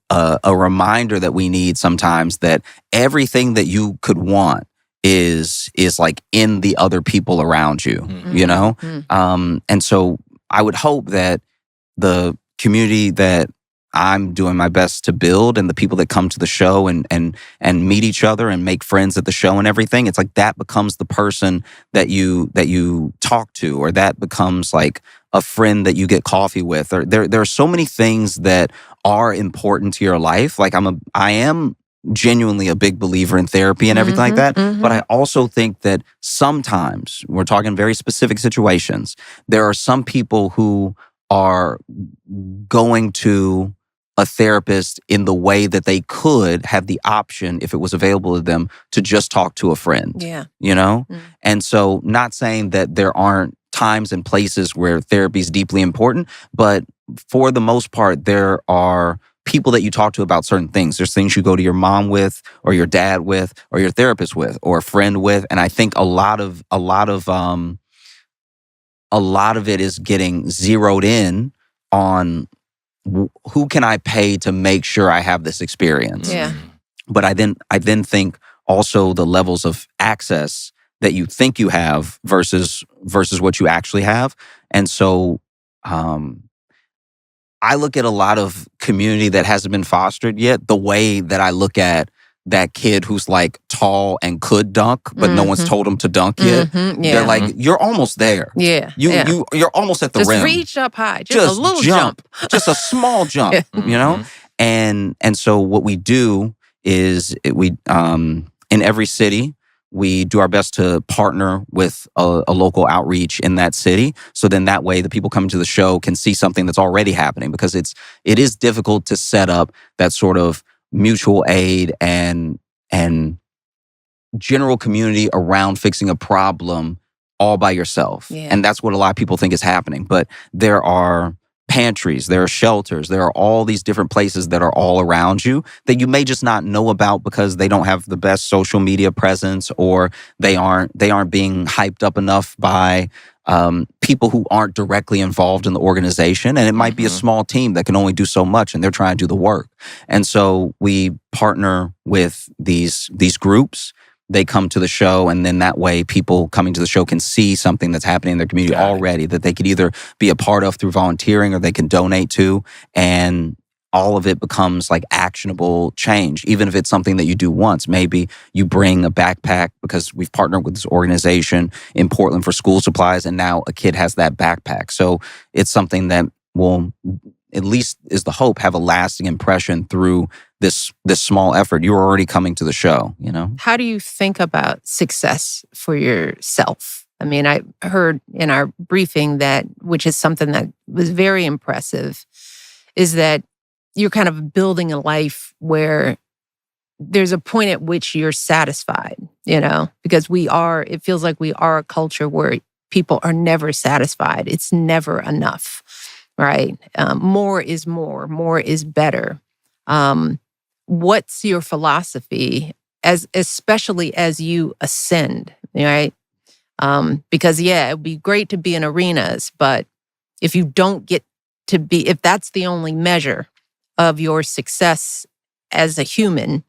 reminder that we need sometimes that everything that you could want is like in the other people around you, you know? And so I would hope that the community that I'm doing my best to build, and the people that come to the show and meet each other and make friends at the show and everything, it's like that becomes the person that you talk to, or that becomes like a friend that you get coffee with. Or there are so many things that are important to your life. Like I am genuinely a big believer in therapy and everything like that. But I also think that sometimes, we're talking very specific situations, there are some people who are going to a therapist in the way that they could have the option, if it was available to them, to just talk to a friend. Yeah. You know? And so, not saying that there aren't times and places where therapy is deeply important, but for the most part, there are people that you talk to about certain things. There's things you go to your mom with, or your dad with, or your therapist with, or a friend with. And I think a lot of it is getting zeroed in on who can I pay to make sure I have this experience. Yeah. But I then think also the levels of access that you think you have versus what you actually have. And so I look at a lot of community that hasn't been fostered yet the way that I look at that kid who's like tall and could dunk, but no one's told him to dunk yet. They're like, you're almost there. Yeah. You're almost at the just rim. Reach up high. Just a little jump. Just a small jump, you know? And so what we do is we in every city, we do our best to partner with a local outreach in that city. So then that way the people coming to the show can see something that's already happening, because it is difficult to set up that sort of mutual aid and general community around fixing a problem all by yourself. Yeah. And that's what a lot of people think is happening. But there are pantries, there are shelters, there are all these different places that are all around you that you may just not know about because they don't have the best social media presence, or they aren't being hyped up enough by people who aren't directly involved in the organization. And it might be a small team that can only do so much, and they're trying to do the work. And so we partner with these groups. They come to the show, and then that way people coming to the show can see something that's happening in their community already that they could either be a part of through volunteering, or they can donate to. And all of it becomes like actionable change, even if it's something that you do once. Maybe you bring a backpack because we've partnered with this organization in Portland for school supplies, and now a kid has that backpack. So it's something that will, at least is the hope, have a lasting impression through this small effort. You're already coming to the show, you know? How do you think about success for yourself? I mean, I heard in our briefing that, which is something that was very impressive, is that you're kind of building a life where there's a point at which you're satisfied, you know, because it feels like we are a culture where people are never satisfied. It's never enough, right? More is more is better. What's your philosophy, especially as you ascend, right? Because it would be great to be in arenas, but if you don't get to be, if that's the only measure of your success as a human,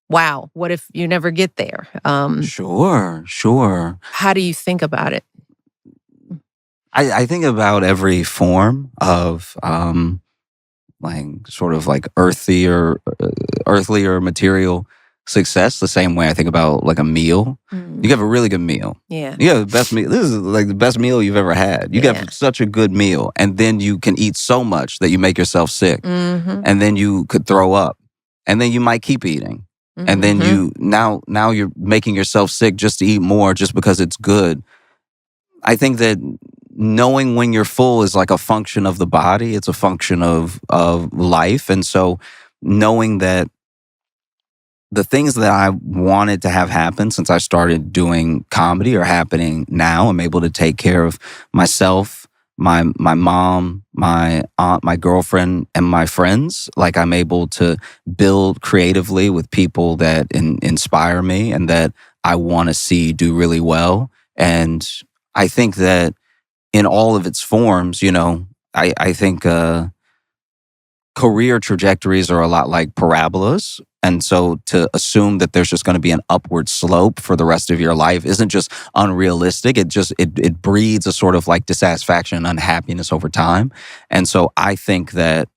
wow, what if you never get there? Sure. How do you think about it? I think about every form of like sort of like earthly or material success the same way I think about like a meal. You have a really good meal. Yeah. You have the best meal. This is like the best meal you've ever had. You have such a good meal, and then you can eat so much that you make yourself sick, and then you could throw up, and then you might keep eating, and then you now you're making yourself sick just to eat more just because it's good. I think that knowing when you're full is like a function of the body. It's a function of life. And so knowing that the things that I wanted to have happen since I started doing comedy are happening now. I'm able to take care of myself, my mom, my aunt, my girlfriend, and my friends. Like I'm able to build creatively with people that inspire me and that I want to see do really well. And I think that in all of its forms, I think career trajectories are a lot like parabolas. And so to assume that there's just going to be an upward slope for the rest of your life isn't just unrealistic. It breeds a sort of like dissatisfaction and unhappiness over time. And so I think that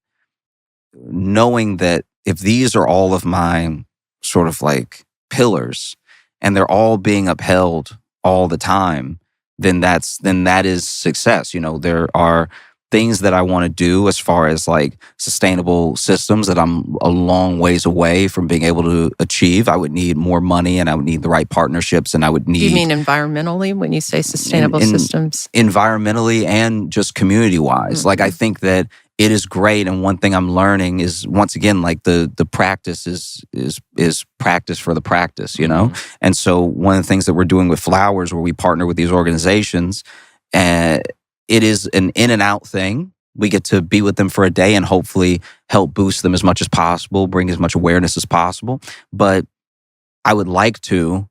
knowing that if these are all of my sort of like pillars and they're all being upheld all the time, then that is success. There are things that I want to do as far as like sustainable systems that I'm a long ways away from being able to achieve. I would need more money and I would need the right partnerships and I would need... Do you mean environmentally when you say sustainable systems? Environmentally and just community-wise. Mm-hmm. Like I think that it is great, and one thing I'm learning is, once again, like the practice is practice for the practice, Mm-hmm. And so one of the things that we're doing with Flowers, where we partner with these organizations, it is an in and out thing. We get to be with them for a day and hopefully help boost them as much as possible, bring as much awareness as possible. But I would like to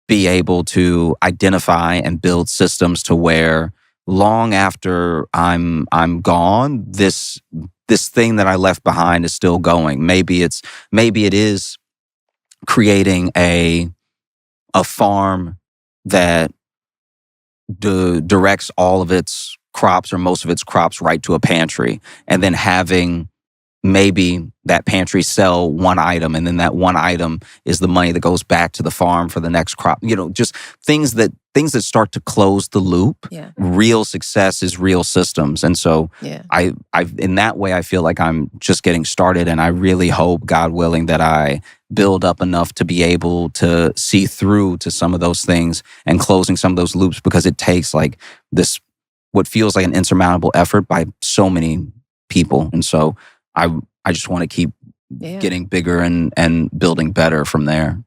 be able to identify and build systems to where long after I'm gone, this thing that I left behind is still going. Maybe it is creating a farm that directs all of its crops or most of its crops right to a pantry, and then having maybe that pantry sell one item, and then that one item is the money that goes back to the farm for the next crop. Just things that start to close the loop. Yeah. Real success is real systems. And so I in that way, I feel like I'm just getting started, and I really hope, God willing, that I build up enough to be able to see through to some of those things and closing some of those loops, because it takes like this, what feels like an insurmountable effort by so many people. And so I just want to keep getting bigger and building better from there.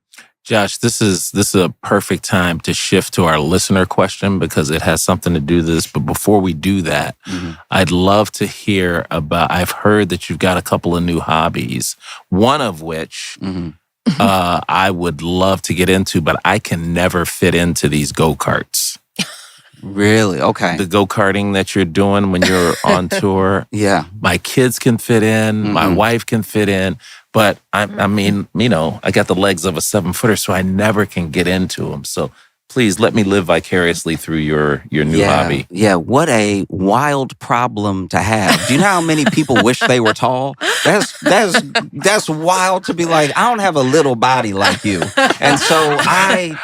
Josh, this is a perfect time to shift to our listener question, because it has something to do with this. But before we do that, I'd love to hear about, I've heard that you've got a couple of new hobbies, one of which I would love to get into, but I can never fit into these go-karts. Really? Okay. The go-karting that you're doing when you're on tour. Yeah. My kids can fit in. My wife can fit in. But I mean, I got the legs of a 7-footer, so I never can get into them. So please let me live vicariously through your new hobby. Yeah, what a wild problem to have. Do you know how many people wish they were tall? That's wild to be like, I don't have a little body like you. And so I've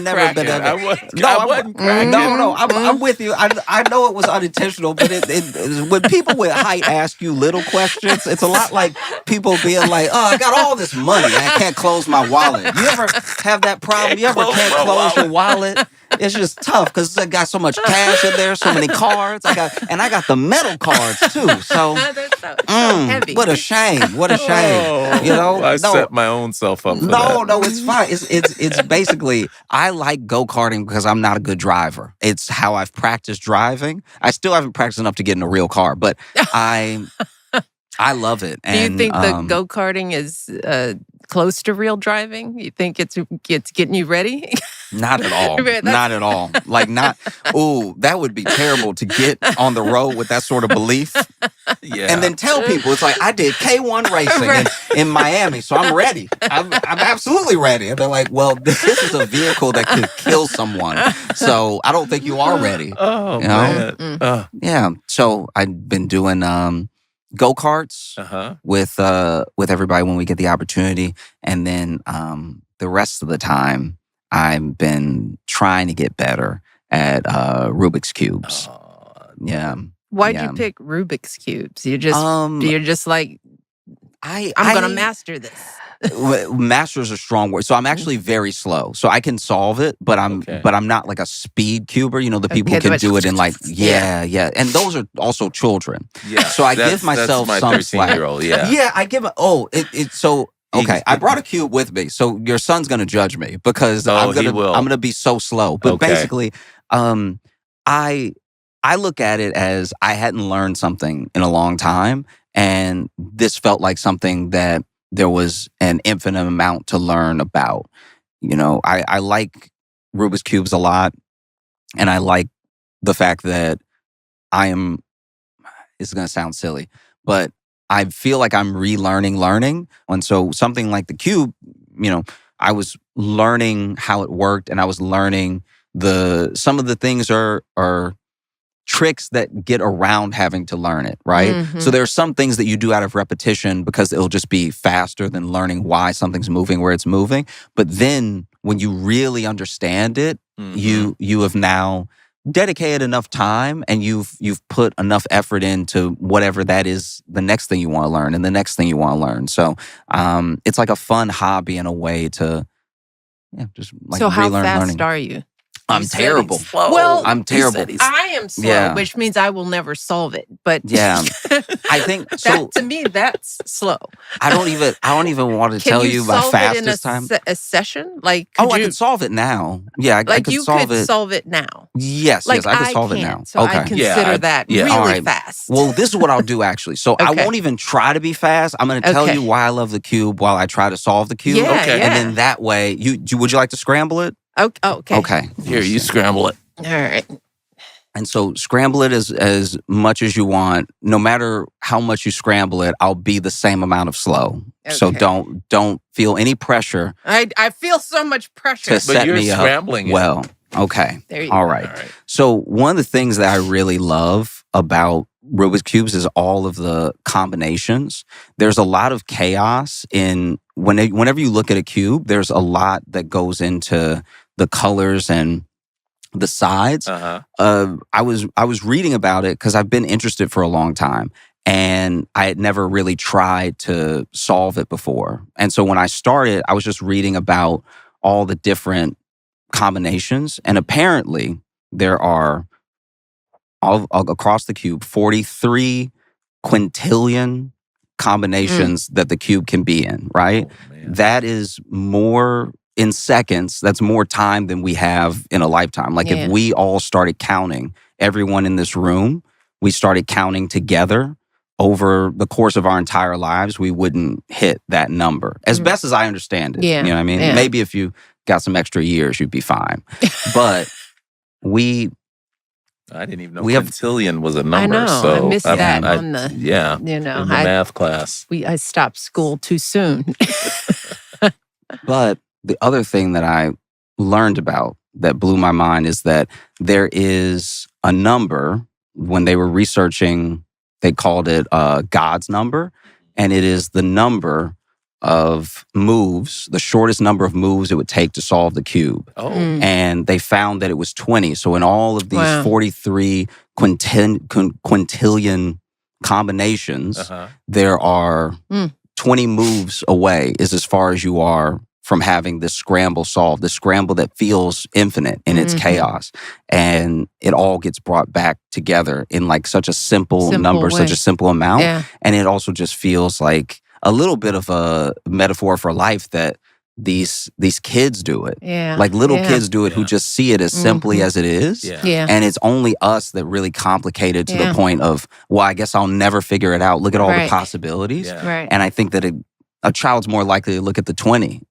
never been able. I'm with you. I know it was unintentional, but it when people with height ask you little questions, it's a lot like people being like, oh, I got all this money, I can't close my wallet. You ever have that problem? You ever can't close your wallet? It's just tough because I got so much cash in there, so many cards. I got the metal cards too. So, heavy. What a shame! What a shame! I set my own self up for that. No, it's fine. It's basically, I like go-karting because I'm not a good driver. It's how I've practiced driving. I still haven't practiced enough to get in a real car, but I love it. Do you think the go-karting is close to real driving? You think it's getting you ready? Not at all. Not at all. Like that would be terrible to get on the road with that sort of belief. Yeah. And then tell people, it's like, I did K1 racing in Miami, so I'm ready. I'm absolutely ready. And they're like, well, this is a vehicle that could kill someone. So I don't think you are ready. Oh, man. Yeah. So I've been doing go-karts with everybody when we get the opportunity. And then the rest of the time, I've been trying to get better at Rubik's Cubes. Yeah. Why'd you pick Rubik's Cubes? You're just like, I'm going to master this. Master is a strong word. So I'm actually very slow. So I can solve it, but I'm not like a speed cuber. The people can do it in like, yeah. And those are also children. Yeah. So I give myself that's my some slack. 13-year-old, yeah. Yeah, I give okay, I brought a cube with me, so your son's gonna judge me because I'm gonna be so slow. But basically, I look at it as I hadn't learned something in a long time, and this felt like something that there was an infinite amount to learn about. You know, I like Rubik's Cubes a lot, and I like the fact that it's going to sound silly, but I feel like I'm learning. And so something like the cube, I was learning how it worked, and I was learning some of the things are tricks that get around having to learn it, right? Mhm. So there are some things that you do out of repetition because it'll just be faster than learning why something's moving where it's moving. But then when you really understand it, you have now dedicated enough time, and you've put enough effort into whatever that is, the next thing you want to learn and the next thing you want to learn. So it's like a fun hobby in a way to just like So how relearn fast learning. are you? I'm terrible. Well, I'm terrible. I am slow, Yeah. which means I will never solve it. But Yeah. I think so. to me, that's slow. I don't even want to Can tell you you my solve it in fastest time. a session? Like, I you, could solve it now. Yeah, I like could you solve could it. solve it now. Yes, Like I could solve it now. can't, so I consider that really All right. fast. Well, this is what I'll do actually. So I Okay. won't even try to be fast. I'm going to tell Okay. you why I love the cube while I try to solve the cube. Yeah, Okay. yeah. And then that way, would you like to scramble it? Okay. Okay. Here, you scramble it. All right. And so scramble it as much as you want. No matter how much you scramble it, I'll be the same amount of slow. So Okay. don't feel any pressure I feel so much pressure. to set you're me up scrambling it. well. Okay. There you All go. right. All right. So one of the things that I really love about Rubik's Cubes is all of the combinations. There's a lot of chaos whenever you look at a cube, there's a lot that goes into the colors and the sides. I was reading about it because I've been interested for a long time, and I had never really tried to solve it before. And so when I started, I was just reading about all the different combinations, and apparently there are all across the cube 43 quintillion combinations that the cube can be in, right? Oh, man. That is more in seconds. That's more time than we have in a lifetime. Like Yeah. if we all started counting, everyone in this room, we started counting together over the course of our entire lives, we wouldn't hit that number. As best as I understand it. Yeah. You know what I mean? Yeah. Maybe if you got some extra years, you'd be fine. But I didn't even know We have- quintillion was a number. I know. So I missed that I- on the. yeah, You know, in the math class. I stopped school too soon. But the other thing that I learned about that blew my mind is that there is a number. When they were researching, they called it God's number, and it is the number of moves, the shortest number of moves it would take to solve the cube. Oh, Mm. And they found that it was 20. So in all of these Wow. 43 quintillion combinations, there are Mm. 20 moves away is as far as you are from having this scramble solved, this scramble that feels infinite in its Mhm. chaos. And it all gets brought back together in like such a simple number, way. such a simple amount. Yeah. And it also just feels like a little bit of a metaphor for life that these kids do it. Yeah. Like little Yeah. kids do it who Yeah. just see it as simply Mhm. as it is. yeah. Yeah. And it's only us that really complicate it to Yeah. the point of, well, I guess I'll never figure it out. Look at all Right. the possibilities. Yeah. Right. And I think that a child's more likely to look at the 20.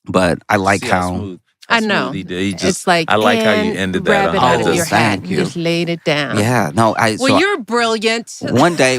But I like See how smooth, I smooth know. he did. He just, It's like I like how you and ended that grab it on out that. of your Oh, hat thank and you. just laid it down. yeah, no, Well, you're brilliant. one day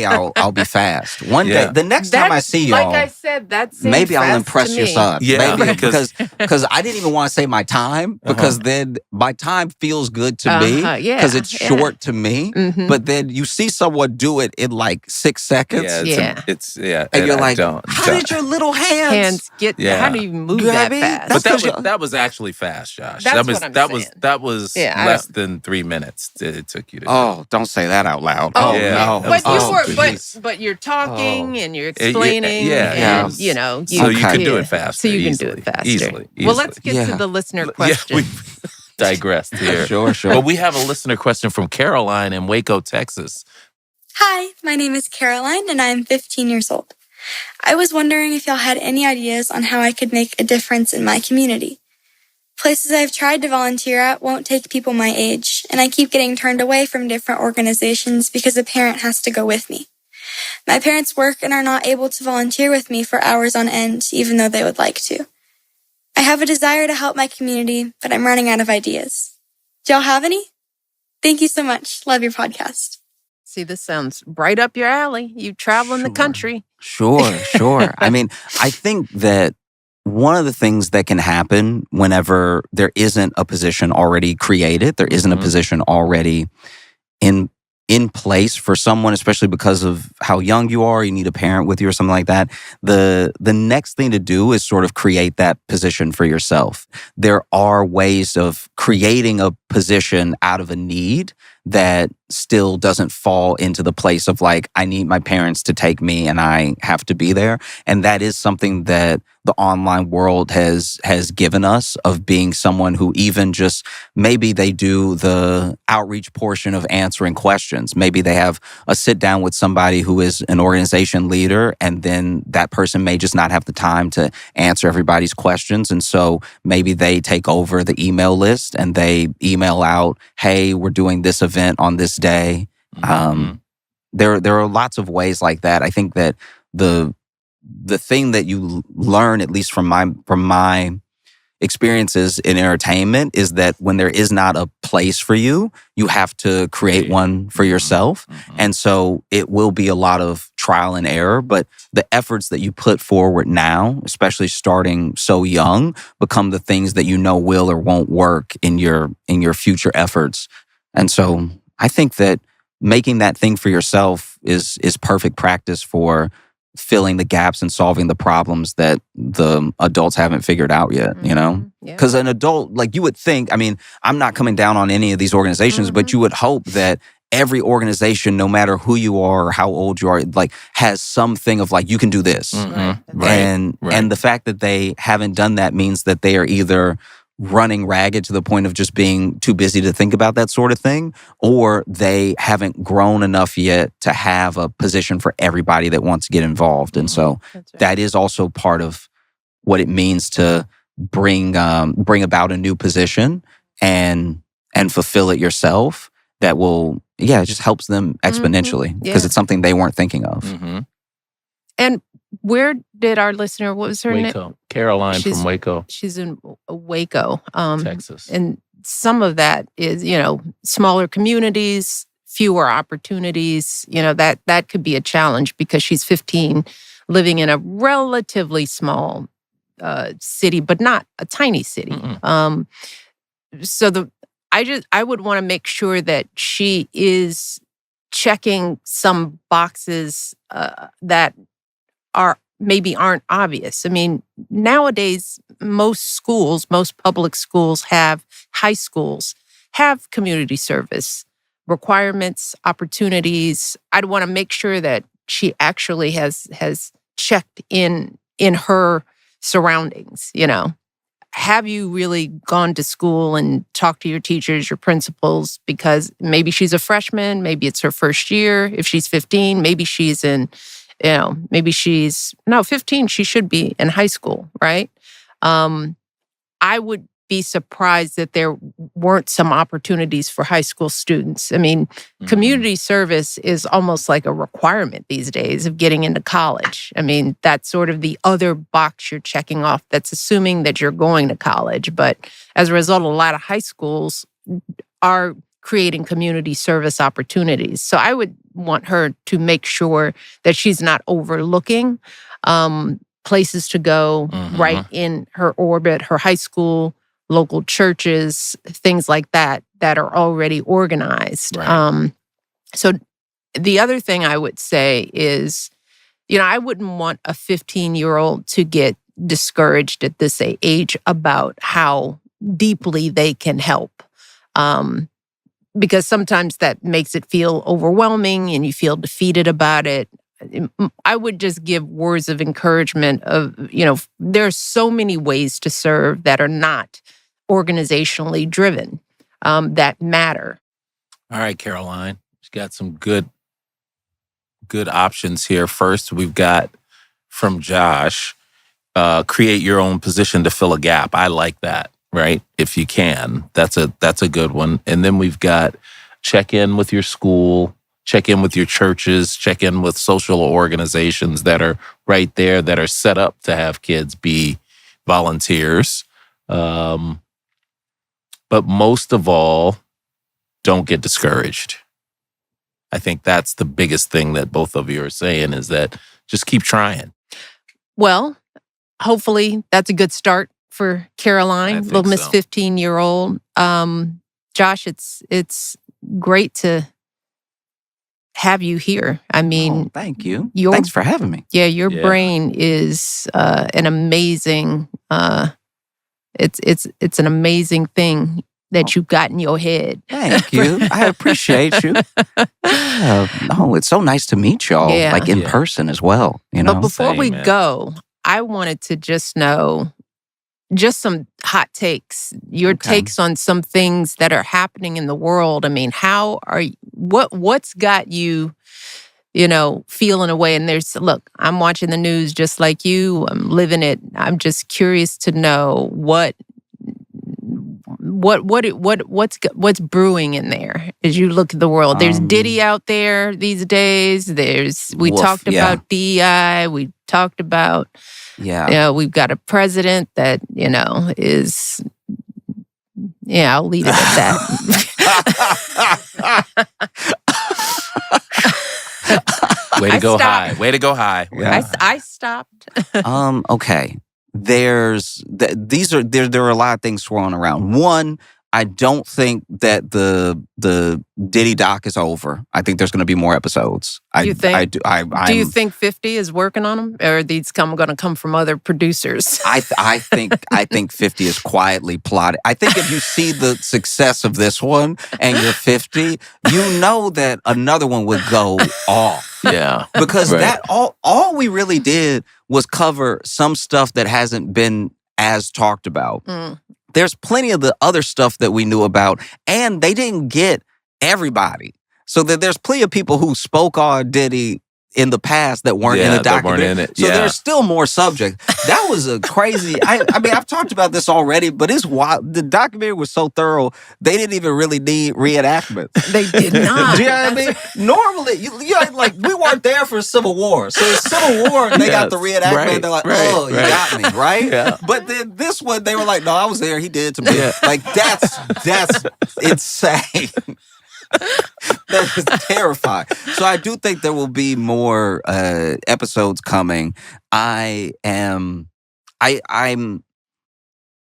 I'll be fast. One Yeah. day, the next time I That's- see y'all, like I said, that's maybe I'll impress your son. Yeah, Maybe because- because I didn't even want to say my time because then my time feels good to me Yeah, because it's yeah. short to me. Mhm. But then you see someone do it in like 6 seconds, yeah, Yeah. yeah. and you're I like, don't- how did your little hands get. Yeah. How do you move You know what I that mean? fast? That's But 'cause that was actually fast, Josh. That's that was what I'm that was saying. that was Yeah, I less than 3 minutes it took you to. Oh, don't say that out loud. Oh, Oh, yeah. no. That was But you oh, were, geez. but you're talking and you're yeah, explaining, yeah, and yeah. you know, So you Okay. could do yeah. it faster. So you can easily, do it faster. Easily. Well, let's get Yeah. to the listener Yeah, question. we digressed here. Sure, sure. But we have a listener question from Caroline in Waco, Texas. Hi, my name is Caroline and I'm 15 years old. I was wondering if y'all had any ideas on how I could make a difference in my community. Places I've tried to volunteer at won't take people my age, and I keep getting turned away from different organizations because a parent has to go with me. My parents work and are not able to volunteer with me for hours on end, even though they would like to. I have a desire to help my community, but I'm running out of ideas. Do y'all have any? Thank you so much. Love your podcast. See, this sounds right up your alley. You travel in the country. Sure. I mean, I think that one of the things that can happen whenever there isn't a position already created, there isn't a position already in place for someone, especially because of how young you are, you need a parent with you or something like that. The next thing to do is sort of create that position for yourself. There are ways of creating a position out of a need that still doesn't fall into the place of like, I need my parents to take me and I have to be there. And that is something that the online world has given us, of being someone who even just, maybe they do the outreach portion of answering questions. Maybe they have a sit down with somebody who is an organization leader, and then that person may just not have the time to answer everybody's questions. And so maybe they take over the email list and they email out, hey, we're doing this event on this day. There are lots of ways like that. I think that the thing that you learn, at least from my experiences in entertainment, is that when there is not a place for you, you have to create one for yourself. And so it will be a lot of trial and error, but the efforts that you put forward now, especially starting so young, become the things that you know will or won't work in your future efforts. And so I think that making that thing for yourself is perfect practice for filling the gaps and solving the problems that the adults haven't figured out yet, you know? Because an adult, like, you would think, I mean, I'm not coming down on any of these organizations, but you would hope that every organization, no matter who you are or how old you are, like, has something of like, you can do this. And the fact that they haven't done that means that they are either running ragged to the point of just being too busy to think about that sort of thing, or they haven't grown enough yet to have a position for everybody that wants to get involved. And so that is also part of what it means to bring about a new position and fulfill it yourself. That will, it just helps them exponentially, because it's something they weren't thinking of. And where did our listener, what was her name? Caroline from Waco. She's in Waco, Texas. And some of that is, smaller communities, fewer opportunities. That could be a challenge, because she's 15, living in a relatively small city, but not a tiny city. So I would want to make sure that she is checking some boxes that aren't obvious. I mean, nowadays, most public schools high schools have community service requirements, opportunities. I'd want to make sure that she actually has checked in her surroundings, Have you really gone to school and talked to your teachers, your principals? Because maybe she's a freshman, maybe it's her first year. If she's 15, maybe she's in 15, she should be in high school, right? I would be surprised that there weren't some opportunities for high school students. I mean, community service is almost like a requirement these days of getting into college. I mean, that's sort of the other box you're checking off. That's assuming that you're going to college. But as a result, a lot of high schools are creating community service opportunities. So I would want her to make sure that she's not overlooking places to go right in her orbit, her high school, local churches, things like that are already organized. Right. So the other thing I would say is, I wouldn't want a 15-year-old to get discouraged at this age about how deeply they can help. Because sometimes that makes it feel overwhelming and you feel defeated about it. I would just give words of encouragement of, there's so many ways to serve that are not organizationally driven, that matter. All right, Caroline, she's got some good options here. First, we've got from Josh, create your own position to fill a gap. I like that. right? If you can, that's a good one. And then we've got check in with your school, check in with your churches, check in with social organizations that are right there that are set up to have kids be volunteers. But most of all, don't get discouraged. I think that's the biggest thing that both of you are saying is that just keep trying. Well, hopefully that's a good start for Caroline, little Miss 15-year-old. Josh, it's great to have you here. I mean, thank you. Thanks for having me. Yeah, your brain is an amazing. It's an amazing thing that you've got in your head. Thank you. I appreciate you. It's so nice to meet y'all, like in person as well. You know. But before we go, I wanted to just know just some hot takes, your takes on some things that are happening in the world. I mean, what's got you, feeling away? And look, I'm watching the news just like you. I'm living it. I'm just curious to know what's brewing in there as you look at the world. There's Diddy out there these days. We talked about DEI. We talked about, we've got a president that, is, I'll leave it at that. Way to go high. Way to go high. Yeah. I stopped. Okay. There are a lot of things swirling around. One, I don't think that the Diddy doc is over. I think there's going to be more episodes. Do you think 50 is working on them, or are these going to come from other producers? I think 50 is quietly plotted. I think if you see the success of this one and you're 50, you know that another one would go off. Yeah, because that all we really did was cover some stuff that hasn't been as talked about. There's plenty of the other stuff that we knew about, and they didn't get everybody. So that there's plenty of people who spoke on Diddy in the past that weren't in the documentary. So there's still more subject. That was a crazy. I mean, I've talked about this already, but it's wild. The documentary was so thorough, they didn't even really need reenactments. They did not. Do you know what I mean? Normally, we weren't there for Civil War. So in Civil War, they got the reenactment. Right, They're like, you got me, right? Yeah. But then this one, they were like, no, I was there. He did it to me. Yeah. Like, that's insane. That is terrifying. So I do think there will be more episodes coming. I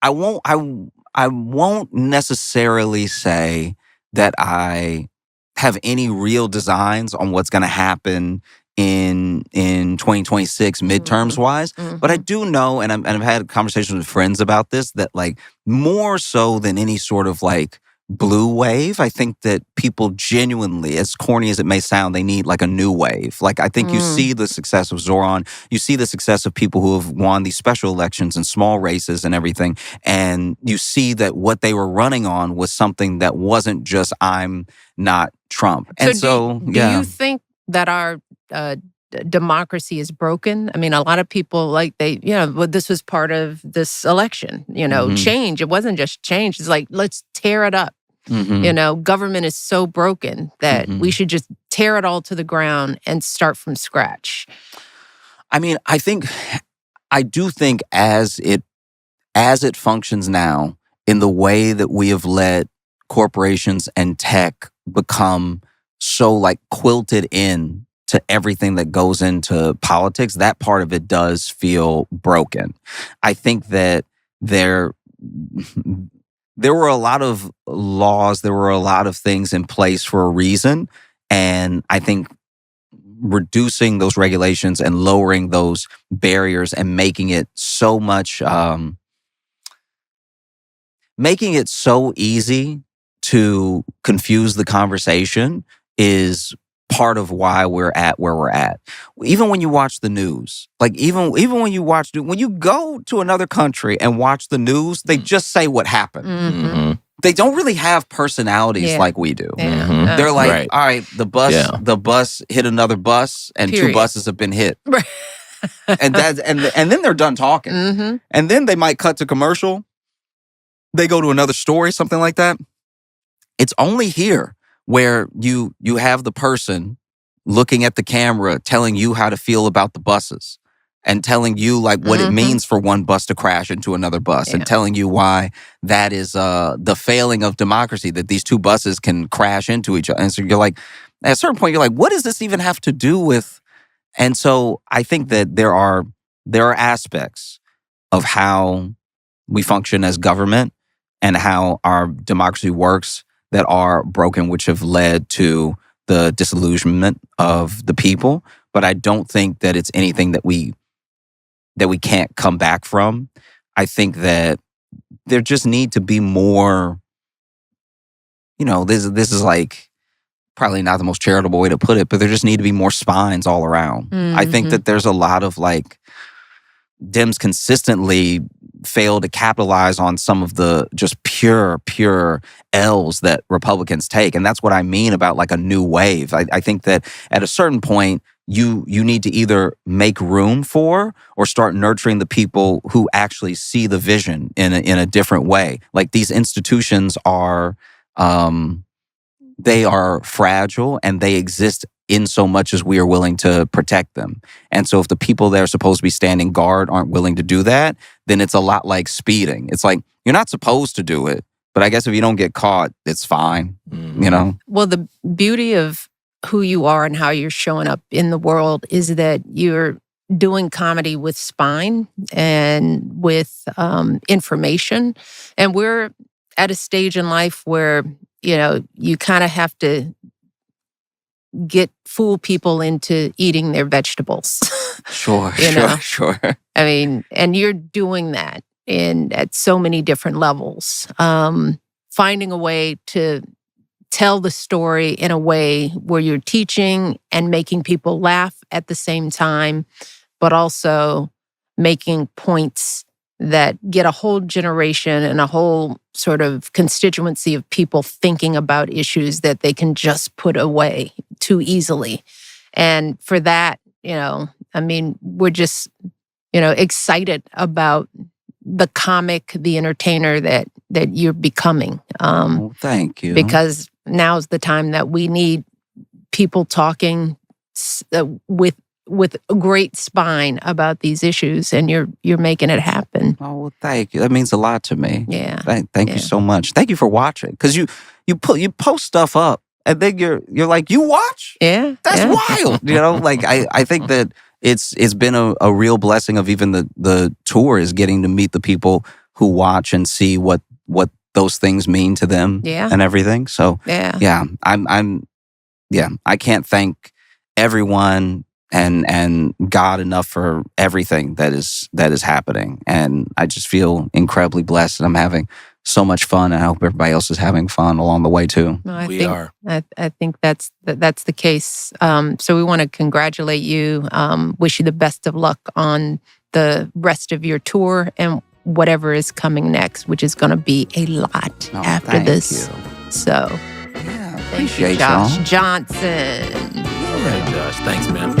won't necessarily say that I have any real designs on what's going to happen in 2026 midterms wise, but I do know, and I've had conversations with friends about this, that like more so than any sort of like blue wave, I think that people genuinely, as corny as it may sound, they need like a new wave. Like I think you see the success of Zoran, you see the success of people who have won these special elections and small races and everything, and you see that what they were running on was something that wasn't just I'm not Trump. And so do you think that our democracy is broken? I mean, a lot of people this was part of this election, change. It wasn't just change. It's like, let's tear it up. Government is so broken that we should just tear it all to the ground and start from scratch. I mean, I do think as it functions now, in the way that we have let corporations and tech become so like quilted in to everything that goes into politics, that part of it does feel broken. I think that there were a lot of laws, there were a lot of things in place for a reason, and I think reducing those regulations and lowering those barriers and making it so much, making it so easy to confuse the conversation is part of why we're at where we're at. Even when you watch the news, like even when you go to another country and watch the news, they just say what happened. They don't really have personalities like we do. They're like, all right, the bus hit another bus, and two buses have been hit. and then they're done talking. And then they might cut to commercial. they go to another story, something like that. It's only here where you have the person looking at the camera telling you how to feel about the buses and telling you like what it means for one bus to crash into another bus and telling you why that is the failing of democracy, that these two buses can crash into each other. And so you're like, at a certain point, you're like, what does this even have to do with? And so I think that there are aspects of how we function as government and how our democracy works that are broken, which have led to the disillusionment of the people. But I don't think that it's anything that we can't come back from. I think that there just need to be more, this is like probably not the most charitable way to put it, but there just need to be more spines all around. I think that there's a lot of like Dems consistently fail to capitalize on some of the just pure L's that Republicans take. And that's what I mean about like a new wave. I think that at a certain point, you need to either make room for or start nurturing the people who actually see the vision in a different way. Like these institutions are, they are fragile and they exist in so much as we are willing to protect them. And so if the people that are supposed to be standing guard aren't willing to do that, then it's a lot like speeding. It's like, you're not supposed to do it, but I guess if you don't get caught, it's fine, Well, the beauty of who you are and how you're showing up in the world is that you're doing comedy with spine and with information. And we're at a stage in life where, you kind of have to fool people into eating their vegetables. Sure. I mean, and you're doing that at so many different levels. Finding a way to tell the story in a way where you're teaching and making people laugh at the same time, but also making points that get a whole generation and a whole sort of constituency of people thinking about issues that they can just put away too easily. And for that, we're just, excited about the comic, the entertainer that you're becoming. Thank you. Because now's the time that we need people talking with a great spine about these issues, and you're making it happen. Oh, well, thank you. That means a lot to me. Yeah. Thank you so much. Thank you for watching, because you post stuff up, and then you're like, you watch? Yeah, that's wild. Like I think that it's been a real blessing of even the tour is getting to meet the people who watch and see what those things mean to them and everything. So I can't thank everyone and God enough for everything that is happening. And I just feel incredibly blessed, and I'm having so much fun. And I hope everybody else is having fun along the way too. Well, I think that's the case. So we want to congratulate you, wish you the best of luck on the rest of your tour and whatever is coming next, which is going to be a lot after this. You. So yeah, thank you, appreciate Josh y'all. Johnson. All right, Josh. Thanks, man.